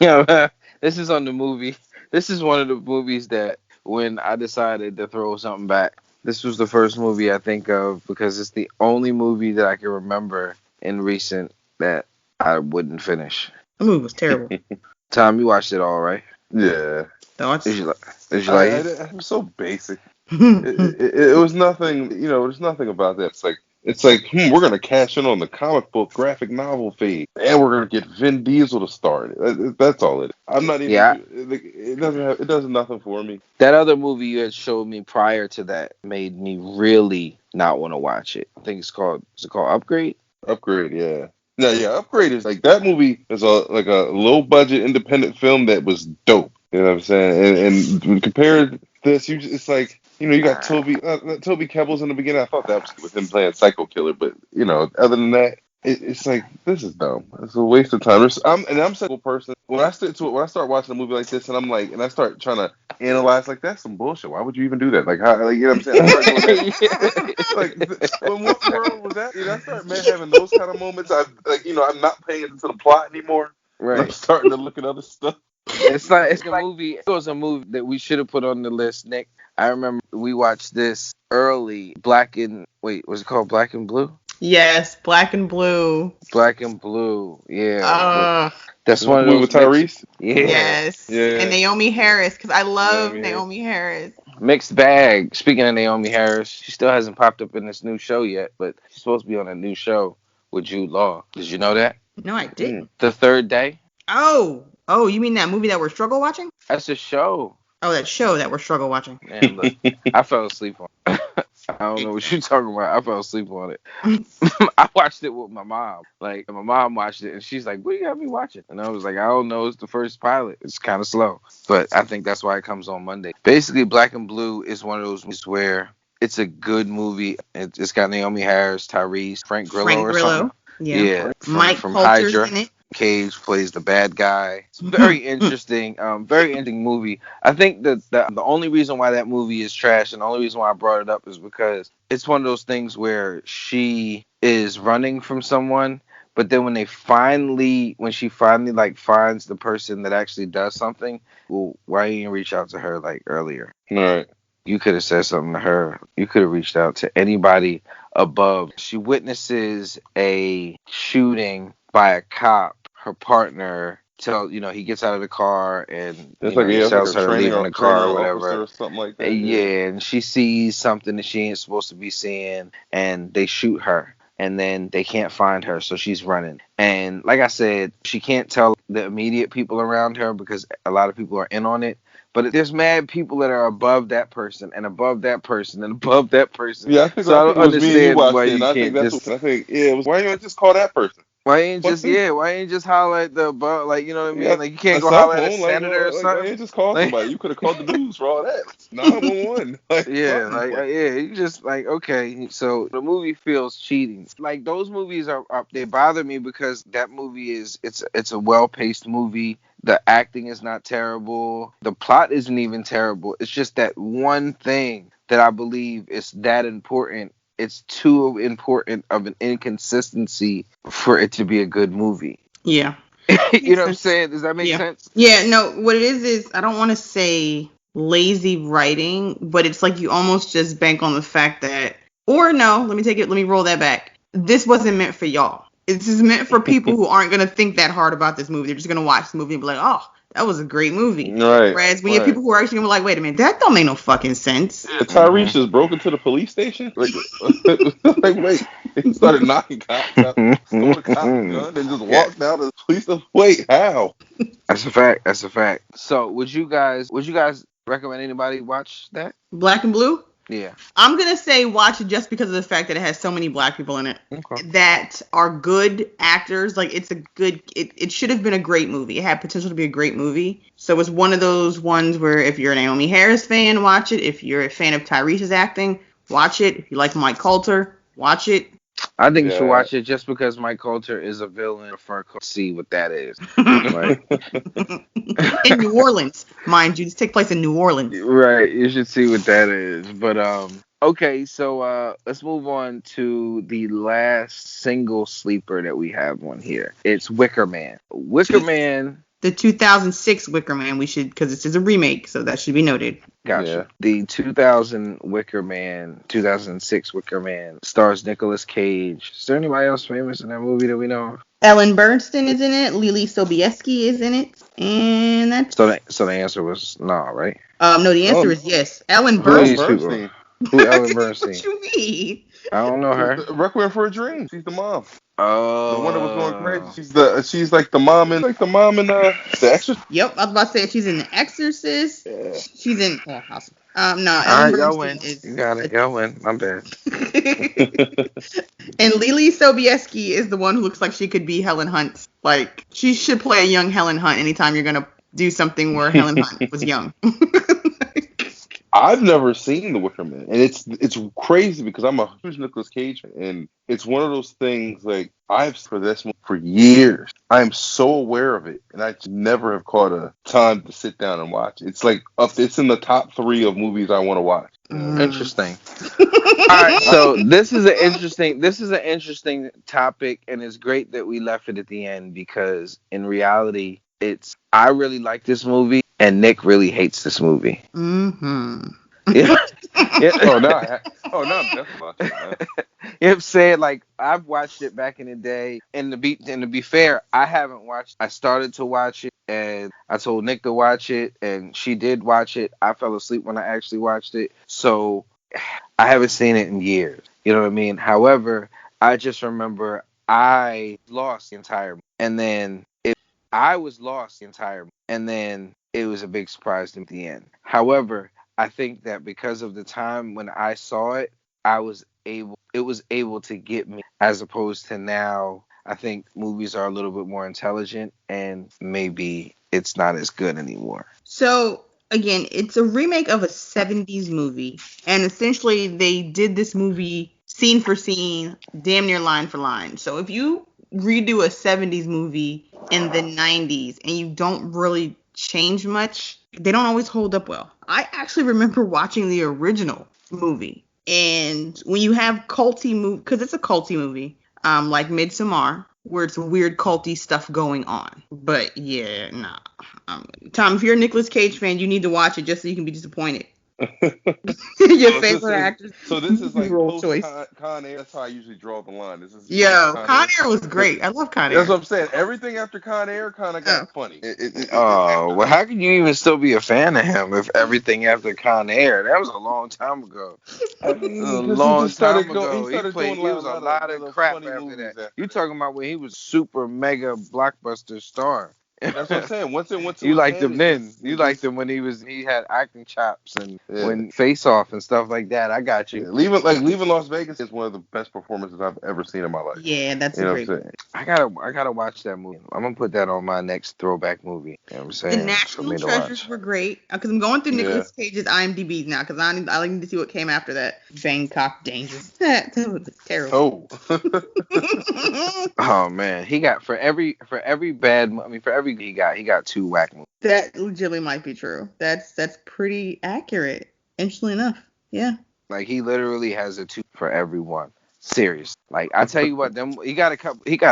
Yeah, this is on the movie. This is one of the movies that when I decided to throw something back, this was the first movie I think of because it's the only movie that I can remember in recent that I wouldn't finish. The movie was terrible. Tom, you watched it all, right? Yeah. Thoughts? Did you like it? It was so basic. It was nothing. There's nothing about that. It's like we're gonna cash in on the comic book graphic novel fee, and we're gonna get Vin Diesel to star in it. That's all it is. I'm not even. Yeah. It does nothing for me. That other movie you had showed me prior to that made me really not want to watch it. I think is it called Upgrade? Upgrade, yeah. No, yeah, Upgrade is like that movie is a low budget independent film that was dope. You know what I'm saying? And compared this, it's like you got Toby Kebbell's in the beginning. I thought that was with him playing Psycho Killer, but other than that, it's like this is dumb. It's a waste of time. I'm a simple person. When I start watching a movie like this, and I start trying to analyze, like that's some bullshit. Why would you even do that? Like how, like you know what I'm saying? I start doing that. Like when what world was that? I start having those kind of moments. I'm not paying attention to the plot anymore. Right. I'm starting to look at other stuff. It's a movie. It was a movie that we should have put on the list, Nick. I remember we watched this early. Was it called Black and Blue? Yes, Black and Blue. Black and Blue, yeah. That's one of those with Tyrese. Yeah. Yes. Yeah. And Naomi Harris, because I love Naomi Harris. Mixed bag. Speaking of Naomi Harris, she still hasn't popped up in this new show yet, but she's supposed to be on a new show with Jude Law. Did you know that? No, I didn't. The Third Day. Oh, you mean that movie that we're struggle watching? That's a show. Oh, that show that we're struggle watching. Man, look, I fell asleep on it. I don't know what you're talking about. I fell asleep on it. I watched it with my mom. Like, my mom watched it, and she's like, what do you have me watching? And I was like, I don't know. It's the first pilot. It's kind of slow. But I think that's why it comes on Monday. Basically, Black and Blue is one of those movies where it's a good movie. It's got Naomi Harris, Tyrese, Frank Grillo or something. Yeah. Mike from Coulter's Hydra. In it. Cage plays the bad guy. It's very interesting, very interesting movie. I think that the only reason why that movie is trash and the only reason why I brought it up is because it's one of those things where she is running from someone, but then when she finally like finds the person that actually does something, well, why didn't you reach out to her like earlier? All right. You could have said something to her. You could have reached out to anybody above. She witnesses a shooting by a cop. Her partner he gets out of the car and he tells her to leave in the car or whatever. Or something like that. Yeah, and she sees something that she ain't supposed to be seeing, and they shoot her. And then they can't find her, so she's running. And like I said, she can't tell the immediate people around her because a lot of people are in on it. But there's mad people that are above that person and above that person and above that person. Yeah, I think so I don't understand why you I can't just. Why you just call that person? Why ain't just holler at the above, like, you know what I mean? Yeah, like, you can't go holler at a senator or something. Why ain't just call somebody? You could have called the news for all that. 911. You just like, okay. So the movie feels cheating. Like, those movies they bother me because that movie it's a well-paced movie. The acting is not terrible. The plot isn't even terrible. It's just that one thing that I believe is that important. It's too important of an inconsistency for it to be a good movie. Yeah. You know what I'm saying? Does that make sense? Yeah, no, what it is I don't want to say lazy writing, but it's like you almost just bank on the fact that, or no, let me roll that back. this wasn't meant for y'all. This is meant for people who aren't gonna think that hard about this movie. They're just gonna watch the movie and be like, oh, that was a great movie. Right. Whereas when you have people who are actually gonna be like, wait a minute, that don't make no fucking sense. Yeah, Tyrese just broke into the police station. Like wait, he started knocking cops out, stole the cop's gun, and just walked out of the police. Wait, how? That's a fact. That's a fact. So, would you guys recommend anybody watch that? Black and Blue? Yeah. I'm going to say watch it just because of the fact that it has so many black people in it that are good actors. Like, it's a good, it should have been a great movie. It had potential to be a great movie. So it's one of those ones where if you're a Naomi Harris fan, watch it. If you're a fan of Tyrese's acting, watch it. If you like Mike Coulter, watch it. I think you should watch it just because Mike Coulter is a villain for see what that is. In New Orleans, mind you. This takes place in New Orleans. Right. You should see what that is. But okay, so let's move on to the last single sleeper that we have on here. It's Wicker Man. Wicker Man. The 2006 Wicker Man, we should, because this is a remake, so that should be noted. Gotcha. Yeah. The 2006 Wicker Man stars Nicolas Cage. Is there anybody else famous in that movie that we know of? Ellen Burstyn is in it. Lily Sobieski is in it. And that's... So the answer was no, right? No, the answer is yes. Ellen Burstyn. Who Ellen Burstyn? What you mean? I don't know her. Requiem for a Dream. She's the mom. Oh, the one that was going crazy. She's like the mom in The Exorcist. Yep, I was about to say she's in The Exorcist. Yeah. She's in. Oh, awesome. No, Ellen Burstyn is. You got it. Y'all win. I'm bad. And Lily Sobieski is the one who looks like she could be Helen Hunt. Like she should play a young Helen Hunt anytime you're gonna do something where Helen Hunt was young. I've never seen The Wicker Man, and it's crazy because I'm a huge Nicolas Cage fan, and it's one of those things like I've for this movie for years. I am so aware of it, and I just never have caught a time to sit down and watch. It's like it's in the top 3 of movies I want to watch. Interesting. All right, so this is an interesting topic, and it's great that we left it at the end because in reality, I really like this movie. And Nick really hates this movie. Mm-hmm. Yeah. Oh, no, I'm definitely watching that. You know what I'm saying? Like, I've watched it back in the day. And to be fair, I haven't watched. I started to watch it, and I told Nick to watch it, and she did watch it. I fell asleep when I actually watched it. So, I haven't seen it in years. You know what I mean? However, I just remember I lost the entire movie. And then I was lost the entire movie. And then it was a big surprise to me at the end. However, I think that because of the time when I saw it, it was able to get me, as opposed to now. I think movies are a little bit more intelligent and maybe it's not as good anymore. So again, it's a remake of a 70s movie, and essentially they did this movie scene for scene, damn near line for line. So if you redo a 70s movie in the 90s and you don't really change much, they don't always hold up well. I actually remember watching the original movie, and when you have culty movie, because it's a culty movie, like Midsommar, where it's weird culty stuff going on. But yeah, nah. Tom, if you're a Nicolas Cage fan, you need to watch it just so you can be disappointed. Your favorite actors. So this is like role choice. Con Air. That's how I usually draw the line. Con Air was great. I love Con Air. That's what I'm saying. Everything after Con Air kind of got funny. Well, how can you even still be a fan of him if everything after Con Air? That was a long time ago. He was a lot of crap after that. You talking about when he was super mega blockbuster star. That's what I'm saying. Once you liked him then. You liked him when he had acting chops and when Face Off and stuff like that. I got you. Leaving Las Vegas is one of the best performances I've ever seen in my life. Yeah, that's great. I gotta watch that movie. I'm gonna put that on my next throwback movie. You know what I'm saying? The National Treasures were great because I'm going through Nicolas Cage's IMDb now because I need to see what came after that. Bangkok Dangerous. That was terrible. Oh man, he got for every bad. I mean, for every he got 2 whack movies. That legitimately might be true. That's pretty accurate. Interestingly enough, yeah. Like he literally has a 2 for everyone. Serious. Like I tell you what, he got a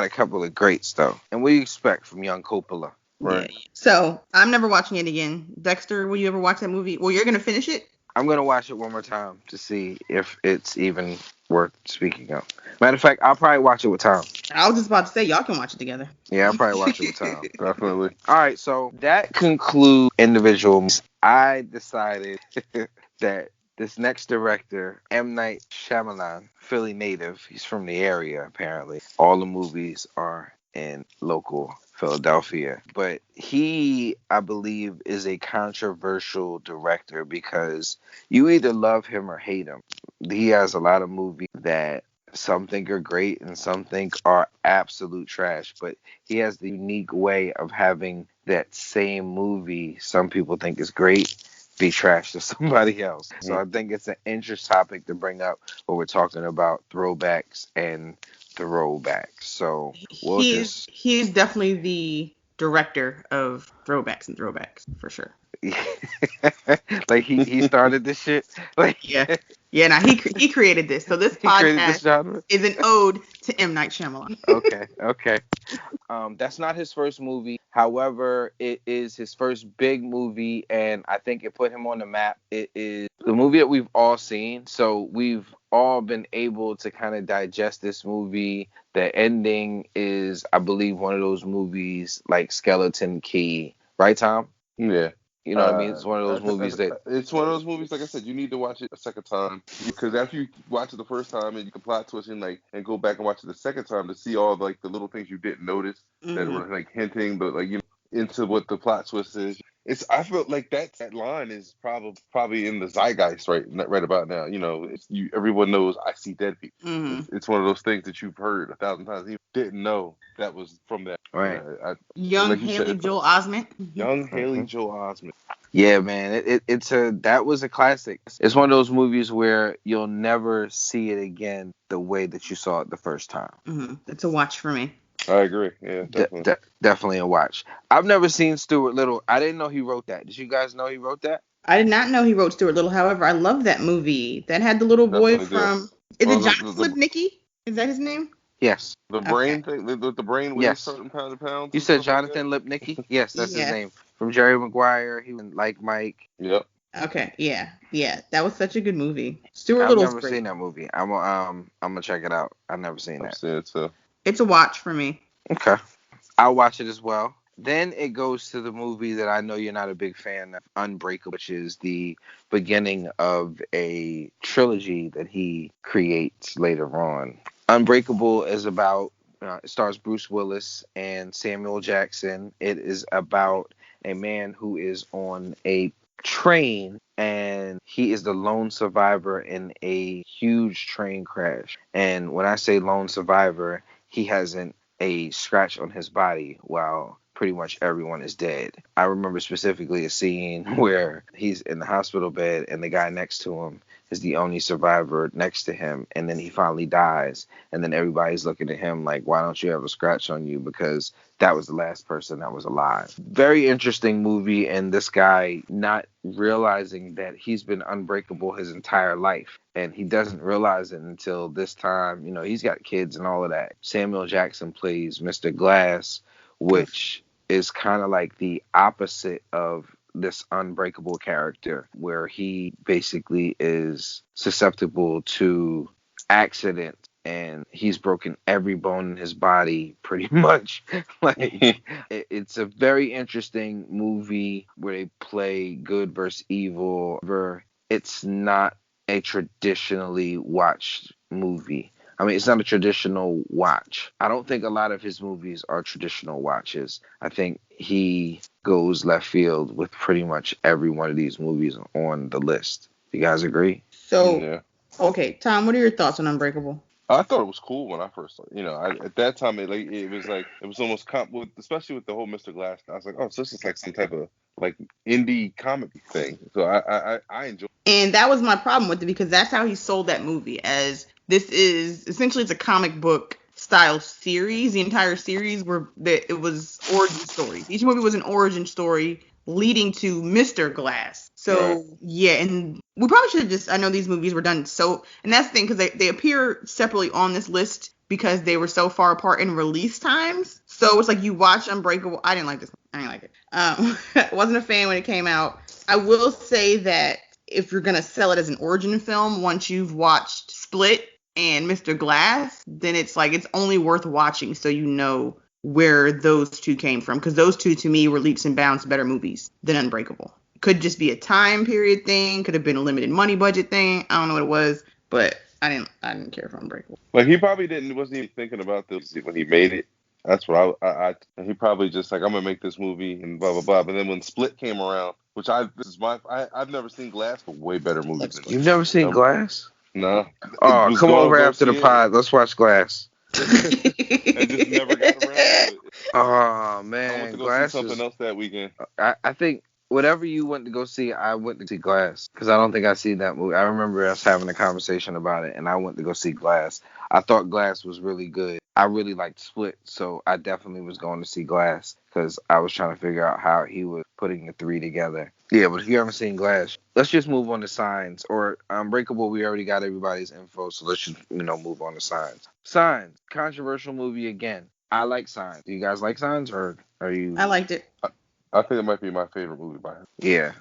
couple of greats though. And what do you expect from young Coppola? Right. Yeah. So I'm never watching it again. Dexter, will you ever watch that movie? Well, you're gonna finish it. I'm gonna watch it one more time to see if it's even worth speaking of. Matter of fact, I'll probably watch it with Tom. I was just about to say y'all can watch it together. Yeah, I'll probably watch it with Tom. Definitely. All right, so that concludes individual. I decided that this next director, M. Night Shyamalan, Philly native, he's from the area apparently. All the movies are in local Philadelphia. But he, I believe, is a controversial director because you either love him or hate him. He has a lot of movies that some think are great and some think are absolute trash, but he has the unique way of having that same movie some people think is great be trash to somebody else. So I think it's an interesting topic to bring up when we're talking about throwbacks and throwbacks. So we'll just He is definitely the director of Throwbacks and Throwbacks for sure. like he started this shit. Like Yeah. Now he created this. So this he created this podcast genre. is an ode to M. Night Shyamalan. Okay. That's not his first movie. However, it is his first big movie, and I think it put him on the map. It is the movie that we've all seen, so we've all been able to kind of digest this movie. The ending is, I believe, one of those movies like Skeleton Key, right, Tom? Yeah. You know what I mean? It's one of those movies that It's one of those movies, like I said, you need to watch it a second time because after you watch it the first time and you can plot twist and go back and watch it the second time to see all like the little things you didn't notice that were like hinting, but like into what the plot twist is. I feel like that line is probably in the zeitgeist right about now. Everyone knows I see dead people. It's one of those things that you've heard 1,000 times. You didn't know that was from that. Right. Young like Haley Joel Osment. Young Haley Joel Osment. Yeah, man, that was a classic. It's one of those movies where you'll never see it again the way that you saw it the first time. It's a watch for me. I agree. Yeah, definitely. Definitely a watch. I've never seen Stuart Little. I didn't know he wrote that. Did you guys know he wrote that? I did not know he wrote Stuart Little. However, I love that movie. That had the little boy from. Is it Jonathan Lipnicki? Is that his name? Yes. The brain thing. The brain weighs certain pounds. You said Jonathan Lipnicki? Yes, that's his name. From Jerry Maguire. He was like Mike. Yep. Okay. Yeah. That was such a good movie. Stuart Little's great. I've never seen that movie. I'm gonna check it out. I've never seen that. I've seen it too. It's a watch for me. Okay. I'll watch it as well. Then it goes to the movie that I know you're not a big fan of, Unbreakable, which is the beginning of a trilogy that he creates later on. Unbreakable is about, it stars Bruce Willis and Samuel Jackson. It is about a man who is on a train and he is the lone survivor in a huge train crash. And when I say lone survivor, he hasn't a scratch on his body while pretty much everyone is dead. I remember specifically a scene where he's in the hospital bed and the guy next to him is the only survivor next to him, and then he finally dies, and then everybody's looking at him like, why don't you have a scratch on you? Because that was the last person that was alive. Very interesting movie, and this guy not realizing that he's been unbreakable his entire life, and he doesn't realize it until this time. He's got kids and all of that. Samuel Jackson plays Mr. Glass, which is kind of like the opposite of this unbreakable character, where he basically is susceptible to accidents and he's broken every bone in his body pretty much. It's a very interesting movie where they play good versus evil. It's not a traditionally watched movie. I mean, it's not a traditional watch. I don't think a lot of his movies are traditional watches. I think he goes left field with pretty much every one of these movies on the list. You guys agree? Okay, Tom, what are your thoughts on Unbreakable? I thought it was cool when I first saw it. At that time, it was almost especially with the whole Mr. Glass. I was like, oh, so this is like some type of like indie comic thing. So I enjoyed it. And that was my problem with it because that's how he sold that movie, as this is essentially, it's a comic book style series. The entire series it was origin stories. Each movie was an origin story leading to Mr. Glass. So yeah, and we probably should have I know these movies were done and that's the thing, because they appear separately on this list because they were so far apart in release times. So it's like you watch Unbreakable. I didn't like this. I didn't like it. I wasn't a fan when it came out. I will say that if you're going to sell it as an origin film, once you've watched Split and Mr. Glass, then it's like it's only worth watching so you know where those two came from. Because those two, to me, were leaps and bounds better movies than Unbreakable. Could just be a time period thing. Could have been a limited money budget thing. I don't know what it was, but I didn't care for Unbreakable. Like he probably wasn't even thinking about this when he made it. That's what I he probably just like, I'm gonna make this movie and blah blah blah. But then when Split came around, which I've never seen Glass, but way better movie than You've never seen Glass? No. Oh, come over after the pod. Let's watch Glass. I just never got around to it. Oh man, I went to go Glass see something else that weekend. I think whatever you went to go see, I went to see Glass because I don't think I seen that movie. I remember us having a conversation about it, and I went to go see Glass. I thought Glass was really good. I really liked Split, so I definitely was going to see Glass because I was trying to figure out how he was putting the three together. Yeah, but if you haven't seen Glass, let's just move on to Signs. Or Unbreakable, we already got everybody's info, so let's just move on to Signs. Signs, controversial movie again. I like Signs. Do you guys like Signs, or are you? I liked it. I think it might be my favorite movie by him. Yeah.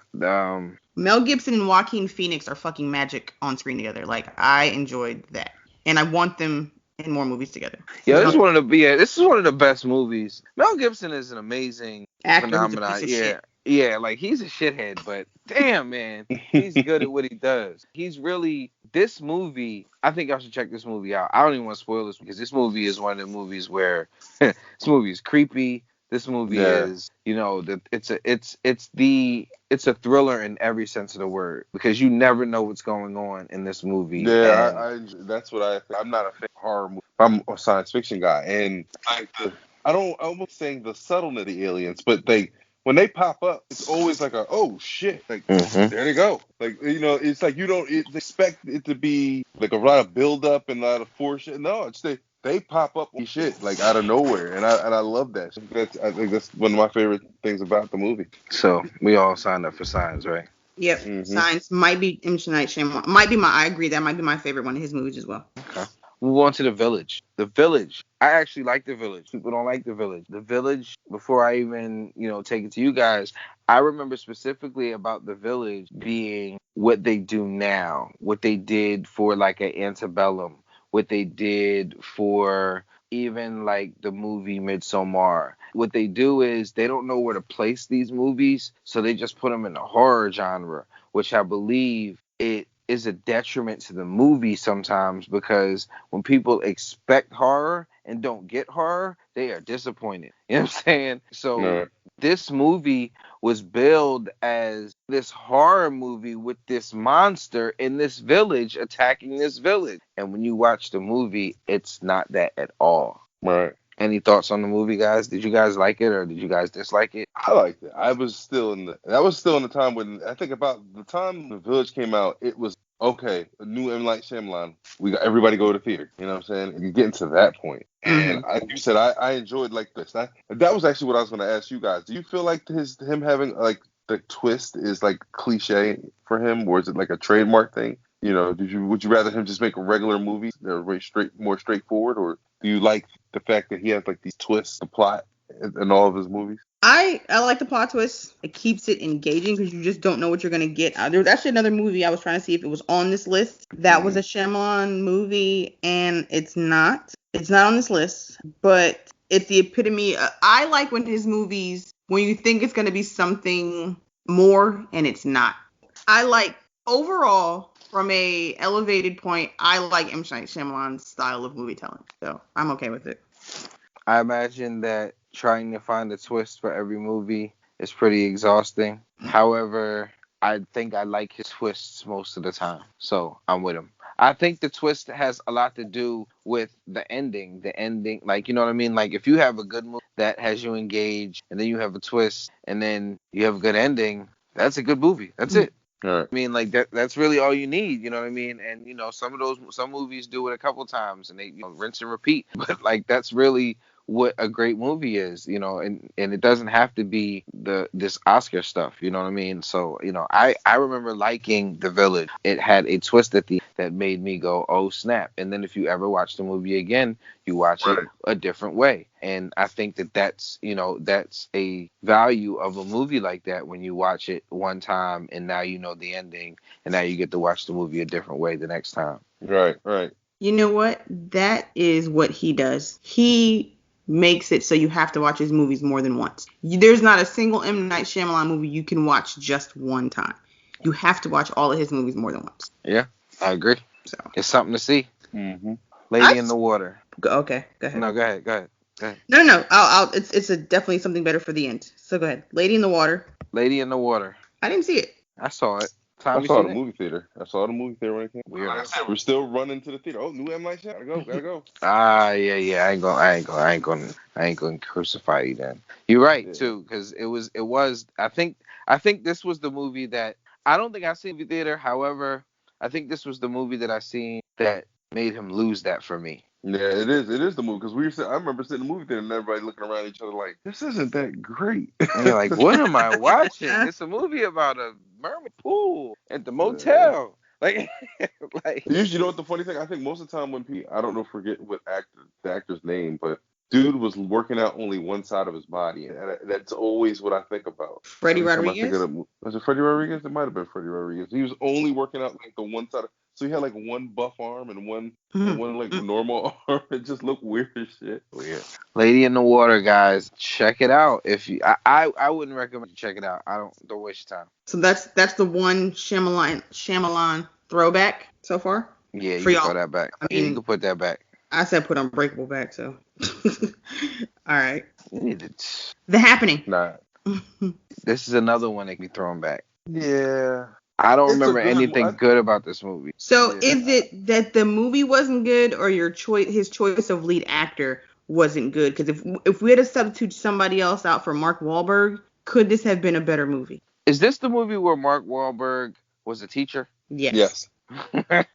Mel Gibson and Joaquin Phoenix are fucking magic on screen together. Like, I enjoyed that, and I want them in more movies together. Yeah, this is one of the best movies. Mel Gibson is an amazing actor, phenomenon. Yeah, like he's a shithead, but damn man, he's good at what he does. He's really this movie. I think y'all should check this movie out. I don't even want to spoil this because this movie is one of the movies where this movie is creepy. This movie is, it's a thriller in every sense of the word because you never know what's going on in this movie. Yeah, that's what I'm not a fan of horror movie. I'm a science fiction guy, and I almost saying the subtleness of the aliens, but when they pop up, it's always like oh shit, like there they go. Like it's like you don't expect it to be like a lot of build up and a lot of force. No, it's they pop up on shit like out of nowhere, and I love that. I think that's one of my favorite things about the movie. So we all signed up for Signs, right? Yep. Mm-hmm. Signs might be M. Night Shyamalan. I agree, that might be my favorite one of his movies as well. Okay. Move on to The Village. The Village. I actually like The Village. People don't like The Village. The Village, before I even, take it to you guys, I remember specifically about The Village being what they do now, what they did for like an Antebellum, what they did for even like the movie Midsommar. What they do is they don't know where to place these movies, so they just put them in the horror genre, which I believe it is a detriment to the movie sometimes because when people expect horror and don't get horror, they are disappointed. You know what I'm saying? So This movie was billed as this horror movie with this monster in this village attacking this village. And when you watch the movie, it's not that at all. Right. Any thoughts on the movie, guys? Did you guys like it or did you guys dislike it? I liked it. That was still in the time when I think about the time The Village came out, it was okay, a new M. Night Shyamalan. We got everybody go to theater. You know what I'm saying? And you're getting to that point. And you said I enjoyed like this. That was actually what I was going to ask you guys. Do you feel like him having like the twist is like cliche for him, or is it like a trademark thing? Would you rather him just make a regular movie that are more straightforward, or do you like the fact that he has like these twists, the plot in all of his movies? I like the plot twist. It keeps it engaging because you just don't know what you're going to get. There was actually another movie I was trying to see if it was on this list. That was a Shyamalan movie, and it's not. It's not on this list, but it's the epitome. I like when his movies, when you think it's going to be something more and it's not. I like overall, from a elevated point, I like M. Night Shyamalan's style of movie telling. So I'm okay with it. I imagine that trying to find a twist for every movie is pretty exhausting. However, I think I like his twists most of the time. So I'm with him. I think the twist has a lot to do with the ending. The ending, like, you know what I mean? Like, if you have a good movie that has you engaged, and then you have a twist, and then you have a good ending, that's a good movie. That's it. Right. I mean, like, that's really all you need, you know what I mean? And, some movies do it a couple times, and they rinse and repeat. But, like, that's really what a great movie is, and it doesn't have to be this Oscar stuff, you know what I mean? So, I remember liking The Village. It had a twist that made me go, oh snap. And then if you ever watch the movie again, you watch it a different way. And I think that's a value of a movie like that, when you watch it one time and now you know the ending, and now you get to watch the movie a different way the next time. Right, right. You know what? That is what he does. He makes it so you have to watch his movies more than once. There's not a single M. Night Shyamalan movie you can watch just one time. You have to watch all of his movies more than once. Yeah, I agree. So it's something to see. Mm-hmm. Lady in the Water. Okay, go ahead. No, go ahead. No. It's definitely something better for the end. So go ahead. Lady in the Water. Lady in the Water. I didn't see it. I saw it. I saw the movie theater. I saw the movie theater when it came. Weird. We're still running to the theater. Oh, new M Night Shyamalan. Gotta go. Yeah. I ain't gonna crucify you then. You're right too, because it was. I think this was the movie that I don't think I seen in the theater. However, I think this was the movie that I seen that made him lose that for me. Yeah, it is. It is the movie, because I remember sitting in the movie theater and everybody looking around at each other like, this isn't that great. And you're like, what am I watching? It's a movie about a mermaid pool at the motel. Like, Usually, you know what the funny thing? I think most of the time when people, I don't know, forget what the actor's name, but dude was working out only one side of his body, and that's always what I think about. Freddie Rodriguez? Was it Freddie Rodriguez? It might have been Freddie Rodriguez. He was only working out like the one side. So he had like one buff arm and one like normal arm. It just looked weird as shit. Weird. Lady in the Water, guys, check it out. If you, I wouldn't recommend you check it out. Don't waste your time. So that's the one Shyamalan throwback so far. Yeah, you can throw that back. You can put that back. I said put Unbreakable back, so. All right. The Happening. Nah. This is another one that can be thrown back. Yeah. I don't remember anything good about this movie. So is it that the movie wasn't good, or his choice of lead actor wasn't good? Because if we had to substitute somebody else out for Mark Wahlberg, could this have been a better movie? Is this the movie where Mark Wahlberg was a teacher? Yes. Got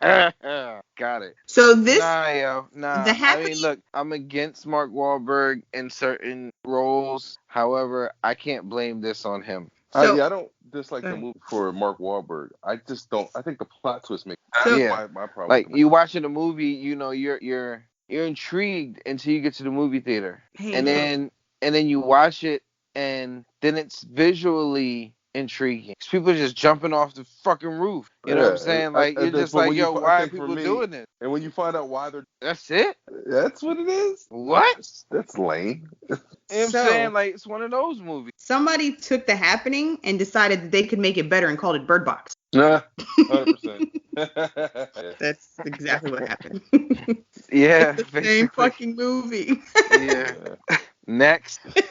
it. So this nah. The Happening. I mean, look, I'm against Mark Wahlberg in certain roles. However, I can't blame this on him. I don't dislike the movie for Mark Wahlberg. I just don't. I think the plot twist makes my problem. Like, you watching a movie, you're intrigued until you get to the movie theater, and then you watch it, and then it's visually intriguing. People are just jumping off the fucking roof. You know what I'm saying? Like, you're just like, yo, why are people doing this? And when you find out why that's it? That's what it is? What? That's lame. You know what I'm saying? Like, it's one of those movies. Somebody took The Happening and decided that they could make it better and called it Bird Box. 100%. That's exactly what happened. Yeah. It's the same fucking movie. Yeah. Next. The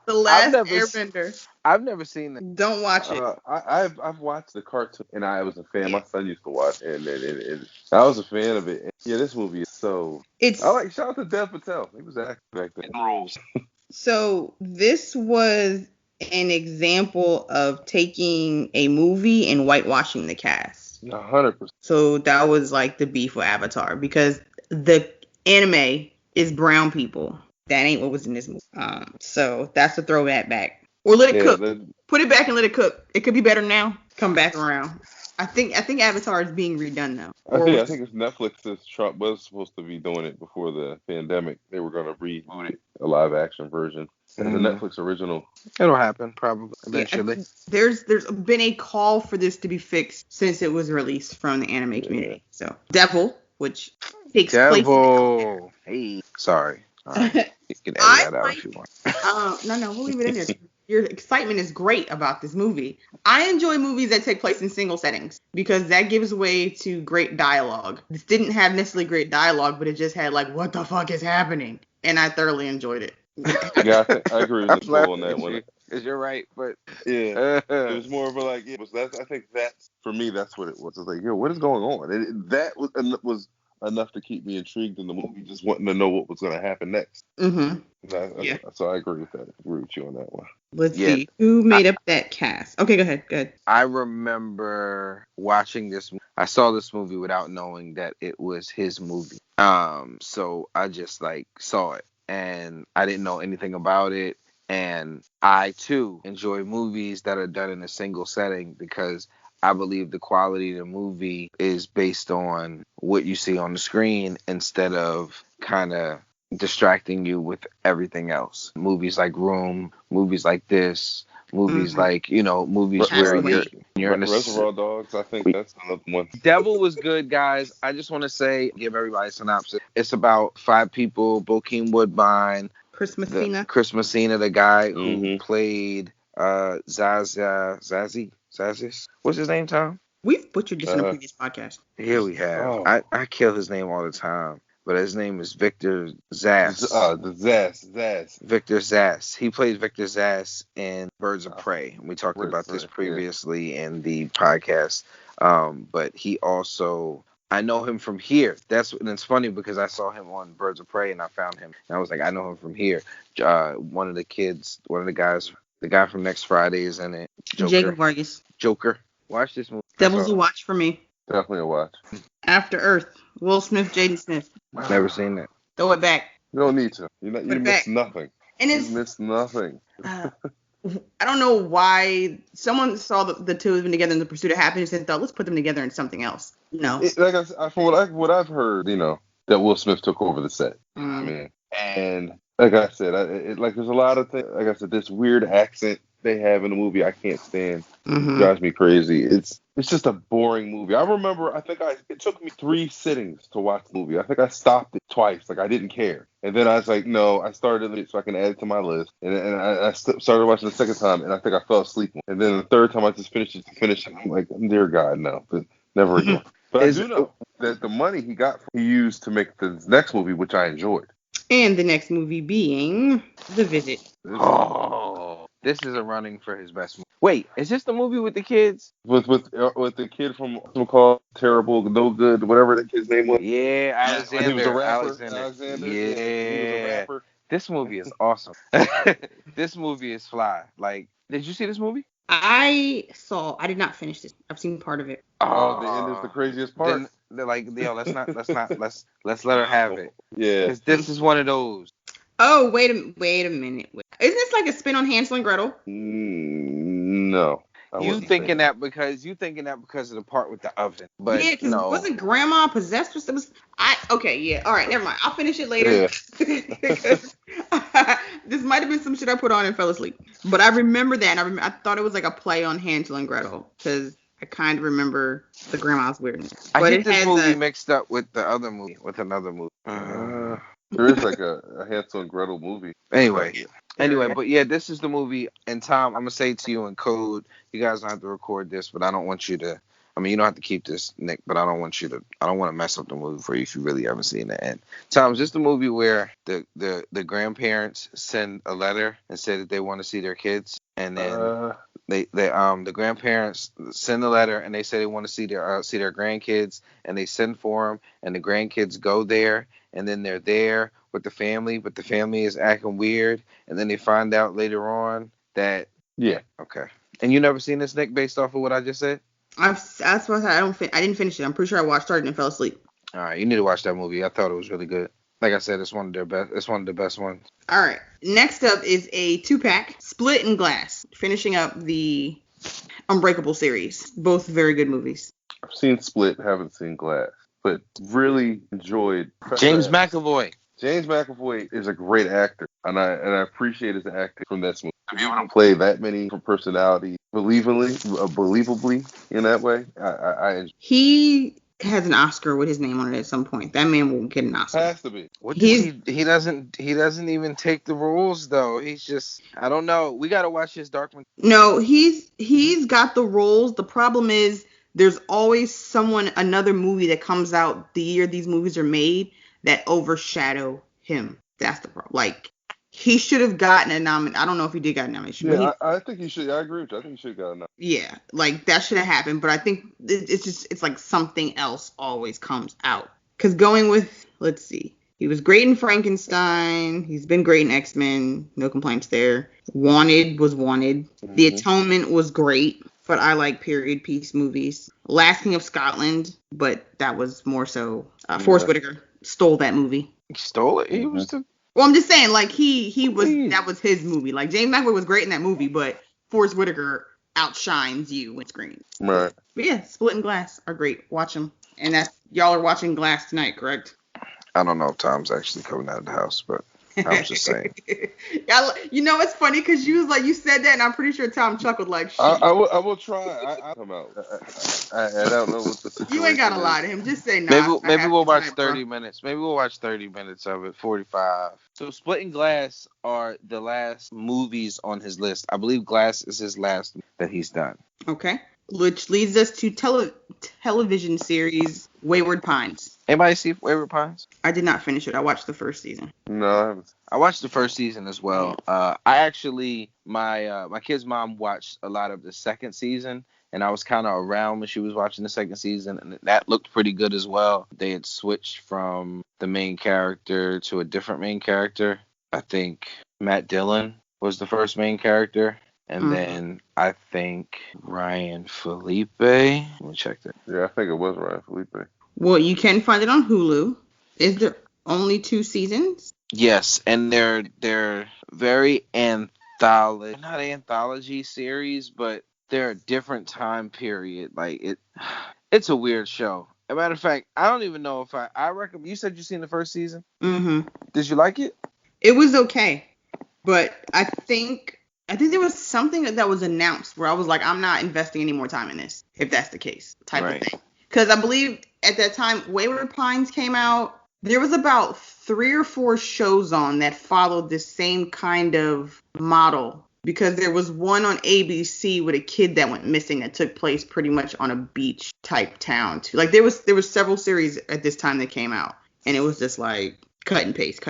Last Airbender. I've never seen that. Don't watch it. I've watched the cartoon, and I was a fan. My son used to watch it, and I was a fan of it. And yeah, this movie is so. Shout out to Dev Patel. He was acting back then. Roles. So this was an example of taking a movie and whitewashing the cast. 100%. So that was like the beef with Avatar, because the anime is brown people. That ain't what was in this movie. So that's the throwback back. Or let it cook. Put it back and let it cook. It could be better now. Come back around. I think Avatar is being redone now. I think it's Netflix. Trump was supposed to be doing it before the pandemic. They were going to reboot it, a live action version. And the Netflix original. It'll happen probably eventually. Yeah, there's been a call for this to be fixed since it was released from the anime community. So Devil, which takes place. Hey, sorry. Right. You can edit that out if you want. No, we'll leave it in there. Your excitement is great about this movie. I enjoy movies that take place in single settings because that gives way to great dialogue. This didn't have necessarily great dialogue, but it just had like, what the fuck is happening? And I thoroughly enjoyed it. Yeah, I agree with Nicole on that one. Because you're right, but yeah, it was more of a like. I think that's for me. That's what it was. It's like, yo, what is going on? That was enough to keep me intrigued in the movie, just wanting to know what was going to happen next. Yeah. So I agree with that. I agree with you on that one. Let's see. Who made up that cast? Okay, go ahead. I remember watching this. I saw this movie without knowing that it was his movie. So I just like saw it, and I didn't know anything about it. And I too enjoy movies that are done in a single setting because I believe the quality of the movie is based on what you see on the screen instead of kind of distracting you with everything else. Movies like Room, movies like this, movies like, movies Re- where uh, you're in a Reservoir Dogs, I think that's another one. Devil was good, guys. I just want to say, give everybody a synopsis. It's about 5 people: Bokeem Woodbine, Chris Messina. Chris Messina, the guy who Mm-hmm. played Zazis. What's his name, Tom? We've butchered this in a previous podcast. Here we have. Oh. I kill his name all the time, but his name is Victor Zass. The Zass. Victor Zass. He played Victor Zass in Birds of Prey. We talked about this previously in the podcast. But he also, I know him from here. And it's funny because I saw him on Birds of Prey and I found him and I was like, I know him from here. One of the guys, the guy from Next Friday is in it. Jacob Vargas. Joker. Watch this movie. Devil's a watch for me. Definitely a watch. After Earth. Will Smith, Jaden Smith. Never seen that. Throw it back. You don't need to. You miss nothing. And you miss nothing. I don't know why someone saw the two of them together in The Pursuit of Happiness and thought, let's put them together in something else. No. From what I've heard, that Will Smith took over the set. And like I said, there's a lot of things. Like I said, this weird accent they have in the movie, I can't stand. Mm-hmm. It drives me crazy. It's just a boring movie. I remember, it took me 3 sittings to watch the movie. I think I stopped it twice. Like, I didn't care. And then I was like, no, I started it so I can add it to my list. And I started watching the second time, and I think I fell asleep. And then the third time, I just finished it to finish it. I'm like, dear God, no. But never again. But I do know that the money he used to make the next movie, which I enjoyed. And the next movie being The Visit. Oh, this is a running for his best movie. Wait, is this the movie with the kids? With the kid from called Terrible, No Good, whatever that kid's name was. Yeah, Alexander. He was a rapper. Alexander. Yeah. He was a rapper. This movie is awesome. This movie is fly. Like, did you see this movie? I did not finish this. I've seen part of it. Oh, the end is the craziest part. Then they're like, let's let her have it. Yeah. Because this is one of those. Oh, wait a minute. Isn't this like a spin on Hansel and Gretel? No. You thinking that because of the part with the oven. But yeah, because no. Wasn't Grandma possessed with some? Okay, yeah. All right, never mind. I'll finish it later. Yeah. This might have been some shit I put on and fell asleep. But I remember that. And I thought it was like a play on Hansel and Gretel because I kind of remember the grandma's weirdness. I get this movie mixed up with the other movie, with another movie. There is like a Hansel and Gretel movie. Anyway, but yeah, this is the movie. And Tom, I'm gonna say to you in code, you guys don't have to record this, but I don't want you to. I mean, you don't have to keep this, Nick, but I don't want to mess up the movie for you if you really haven't seen the end. Tom, is this the movie where the grandparents send a letter and say that they want to see their kids, and then the grandparents send a letter and they say they want to see their grandkids, and they send for them, and the grandkids go there, and then they're there with the family, but the family is acting weird, and then they find out later on that okay. And you never seen this, Nick, based off of what I just said? That's what I didn't finish it. I'm pretty sure I started and fell asleep. All right, you need to watch that movie. I thought it was really good. Like I said, it's one of their best. It's one of the best ones. All right. Next up is a 2-pack, Split and Glass, finishing up the Unbreakable series. Both very good movies. I've seen Split, haven't seen Glass, but really enjoyed James McAvoy. James McAvoy is a great actor, and I appreciate his acting from this movie. To be able to play that many personalities believably in that way, I enjoy. He has an Oscar with his name on it at some point. That man will get an Oscar. Has to be. He doesn't even take the roles though. He's just, I don't know. We gotta watch his Darkman. No, he's got the roles. The problem is there's always another movie that comes out the year these movies are made that overshadow him. That's the problem. Like, he should have gotten a nomination. I don't know if he did get a nomination. Yeah, I think he should. I agree with you. I think he should have gotten a nomination. Yeah, like, that should have happened. But I think it's like something else always comes out. Because going with, let's see, he was great in Frankenstein. He's been great in X-Men. No complaints there. Wanted was Wanted. Mm-hmm. The Atonement was great. But I like period piece movies. Last King of Scotland, but that was more so Forrest Whitaker. stole that movie. He stole it. He was the. Well, I'm just saying, like he was Please. that was his movie. Like James McAvoy was great in that movie, but Forrest Whitaker outshines you in screen. Right. But yeah, Split and Glass are great. Watch them. And that's y'all are watching Glass tonight, correct? I don't know if Tom's actually coming out of the house, but I was just saying. You know, it's funny because you said that, and I'm pretty sure Tom chuckled like, shit. I will try. I'll come out. I don't know what the situation You ain't gotta is. lie to him. Just say nah. Maybe we'll watch 30 minutes. Maybe we'll watch 30 minutes of it, 45. So Split and Glass are the last movies on his list. I believe Glass is his last that he's done. Okay. Which leads us to television series Wayward Pines. Anybody see Wayward Pines? I did not finish it. I watched the first season. No, I haven't. I watched the first season as well. I actually, my kid's mom watched a lot of the second season, and I was kind of around when she was watching the second season, and that looked pretty good as well. They had switched from the main character to a different main character. I think Matt Dillon was the first main character. And then I think Ryan Felipe. Let me check that. Yeah, I think it was Ryan Felipe. Well, you can find it on Hulu. Is there only 2 seasons? Yes, and they're very not anthology series, but they're a different time period. Like it's a weird show. As a matter of fact, I don't even know if I recommend. You said you seen the first season. Mm-hmm. Did you like it? It was okay, but I think there was something that was announced where I was like, I'm not investing any more time in this, if that's the case, type of thing. Because I believe at that time, Wayward Pines came out. There was about 3 or 4 shows on that followed the same kind of model. Because there was one on ABC with a kid that went missing that took place pretty much on a beach type town too. Like there was several series at this time that came out, and it was just like cut and paste.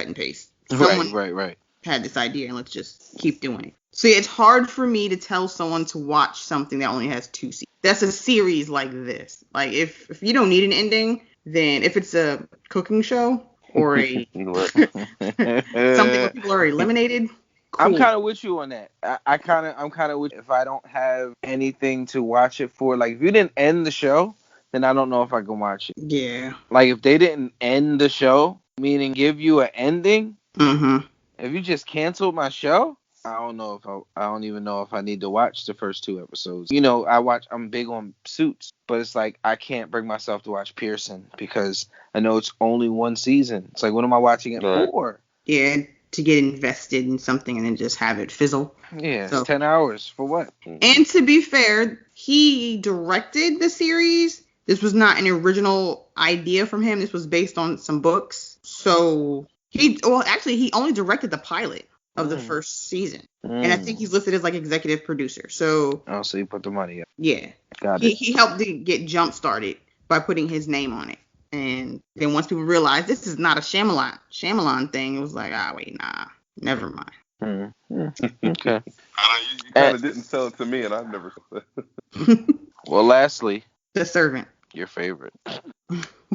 Someone Right. had this idea, and let's just keep doing it. So it's hard for me to tell someone to watch something that only has 2 seasons. That's a series like this. Like if you don't need an ending, then if it's a cooking show or a something where people are eliminated, cool. I'm kind of with you on that. I'm kind of with you. If I don't have anything to watch it for, like if you didn't end the show, then I don't know if I can watch it. Yeah. Like if they didn't end the show, meaning give you an ending. Mm-hmm. If you just canceled my show, I don't even know if I need to watch the first 2 episodes. You know, I'm big on Suits, but it's like I can't bring myself to watch Pearson because I know it's only 1 season. It's like, what am I watching it for? Yeah, to get invested in something and then just have it fizzle. Yeah, so, it's 10 hours for what? And to be fair, he directed the series. This was not an original idea from him. This was based on some books. So he only directed the pilot of the first season. And I think he's listed as like executive producer. So he put the money up. Yeah. Got it. He helped to get jump started by putting his name on it. And then once people realized this is not a Shyamalan thing, it was like, wait, nah, never mind. Okay. You kind of didn't sell it to me, and I've never said that. Well, lastly, The Servant. Your favorite.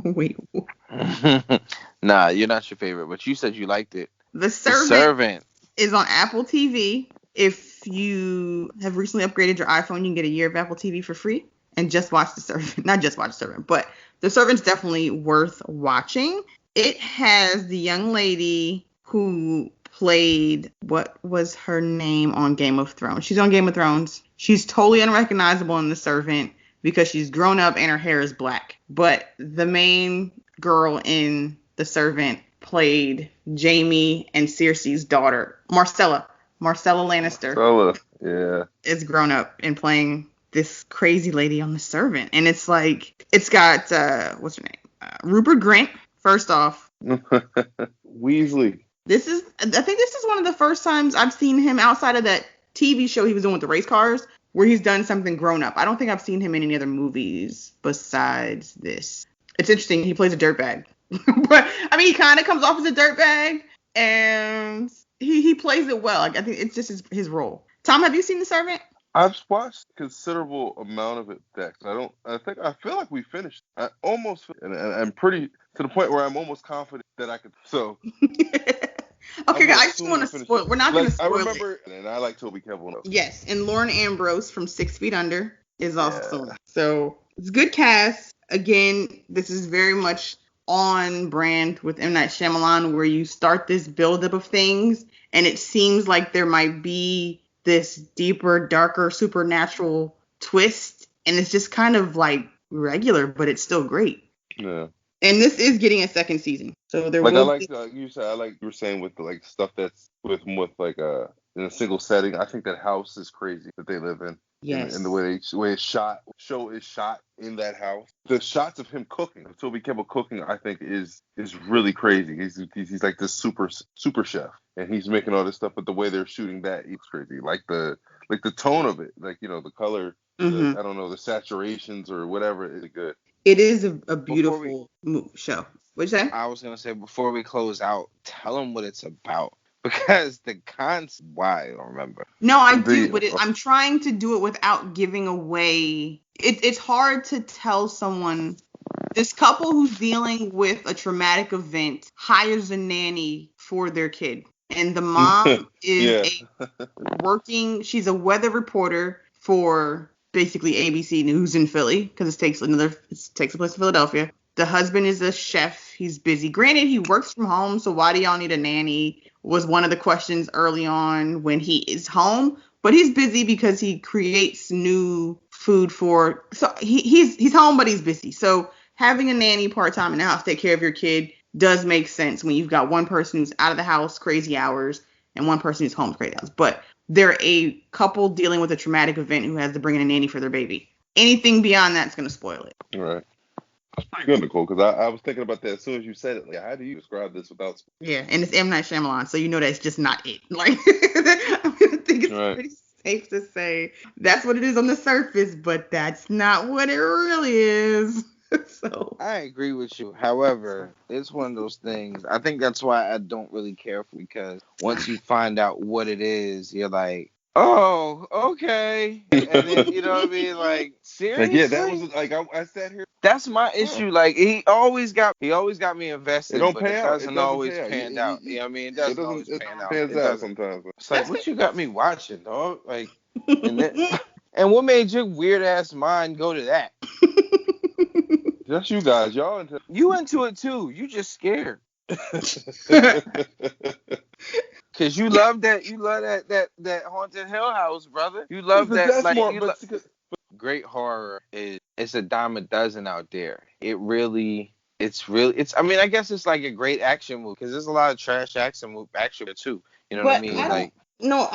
Wait. Nah, you're not your favorite, but you said you liked it. The Servant is on Apple TV. If you have recently upgraded your iPhone, you can get a year of Apple TV for free and just watch The Servant. Not just watch The Servant, but The Servant's definitely worth watching. It has the young lady who played, what was her name on Game of Thrones? She's on Game of Thrones. She's totally unrecognizable in The Servant because she's grown up and her hair is black. But the main girl in The Servant played Jaime and Cersei's daughter, Marcella Lannister. Yeah. Is grown up and playing this crazy lady on The Servant. And it's like, it's got, what's her name? Rupert Grint, first off. Weasley. I think this is one of the first times I've seen him outside of that TV show he was doing with the race cars, where he's done something grown up. I don't think I've seen him in any other movies besides this. It's interesting. He plays a dirtbag. But, I mean, he kind of comes off as a dirtbag, and he plays it well. Like, I think it's just his role. Tom, have you seen The Servant? I've watched a considerable amount of it, Dex. I feel like we finished. I almost, and I'm pretty, to the point where I'm almost confident that I could, so. Okay, I just want to spoil. We're not going to spoil it. I remember, and I like Toby Kebbell. Yes, and Lauren Ambrose from 6 Feet Under is also. So, it's a good cast. Again, this is very much on brand with M. Night Shyamalan, where you start this buildup of things, and it seems like there might be this deeper, darker, supernatural twist, and it's just kind of like regular, but it's still great. Yeah. And this is getting a second season, so there Like I will like be. you said, I like you were saying with the like stuff that's with like in a single setting. I think that house is crazy that they live in. Yes. And the way it's shot, show is shot in that house. The shots of him cooking, Toby Kebbell cooking, I think is really crazy. He's like this super chef, and he's making all this stuff. But the way they're shooting that, it's crazy. Like the tone of it, like the color, Mm-hmm. I don't know, the saturations or whatever is good. It is a beautiful show. What'd you say? I was gonna say before we close out, tell them what it's about because the concept. Why I don't remember. No, I do, but I'm trying to do it without giving away. It's hard to tell someone. This couple who's dealing with a traumatic event hires a nanny for their kid, and the mom is she's a weather reporter for basically ABC News in Philly, because it takes place in Philadelphia. The husband is a chef. He's busy. Granted, he works from home, so why do y'all need a nanny? Was one of the questions early on when he is home. But he's busy because he creates new food for. So he's home, but he's busy. So having a nanny part-time in the house take care of your kid does make sense when you've got one person who's out of the house crazy hours and one person who's home crazy hours. But they're a couple dealing with a traumatic event who has to bring in a nanny for their baby. Anything beyond that's going to spoil it. Right. That's pretty good, Nicole, because I was thinking about that as soon as you said it. Like, how do you describe this without... Yeah, and it's M. Night Shyamalan, so you know that's just not it. Like, I think it's pretty safe to say that's what it is on the surface, but that's not what it really is. So I agree with you. However, it's one of those things. I think that's why I don't really care for, because once you find out what it is, you're like, oh, okay. And then, you know what I mean? Like, seriously? Like, yeah, that was like I sat here. That's my issue. Like, he always got me invested, It but it doesn't always pan out. You know what I mean? It doesn't always pan out. It pans out sometimes. It's like, what you got me watching, dog? Like, and what made your weird ass mind go to that? Just you guys, y'all into You into it too. You just scared. Cause you love that haunted hell house, brother. You love that. That's like, more, great horror it's a dime a dozen out there. I mean, I guess it's like a great action movie, because there's a lot of trash action too. You know what I mean? I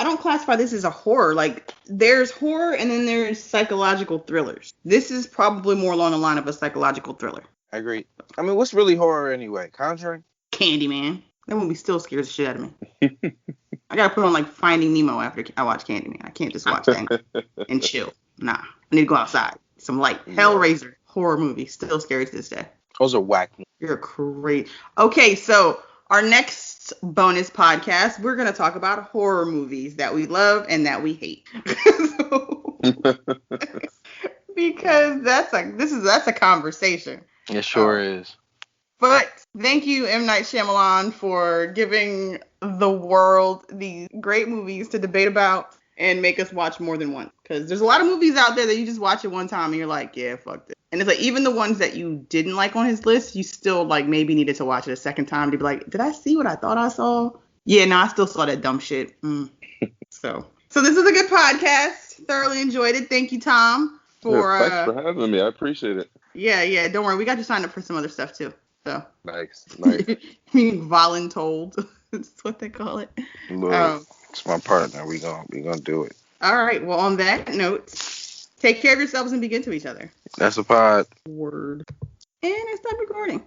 don't classify this as a horror. Like, there's horror and then there's psychological thrillers. This is probably more along the line of a psychological thriller. I agree. I mean, what's really horror anyway? Conjuring? Candyman. That movie still scares the shit out of me. I gotta put on like Finding Nemo after I watch Candyman. I can't just watch that and chill. Nah, I need to go outside. Some light. Hellraiser, horror movie, still scary to this day. Those are whack. You're great. Okay, so our next bonus podcast, we're gonna talk about horror movies that we love and that we hate. Because that's a conversation. It sure is. But thank you, M. Night Shyamalan, for giving the world these great movies to debate about and make us watch more than one. Because there's a lot of movies out there that you just watch it one time and you're like, yeah, fuck this. And it's like, even the ones that you didn't like on his list, you still like maybe needed to watch it a second time to be like, did I see what I thought I saw? Yeah, no, I still saw that dumb shit. So this is a good podcast. Thoroughly enjoyed it. Thank you, Tom. Thanks for having me. I appreciate it. Yeah. Don't worry. We got you signed up for some other stuff too. So nice. Voluntold. That's what they call it. It's my partner. We gonna do it. All right. Well, on that note, take care of yourselves and be good to each other. That's a pod. Word. And it's not recording.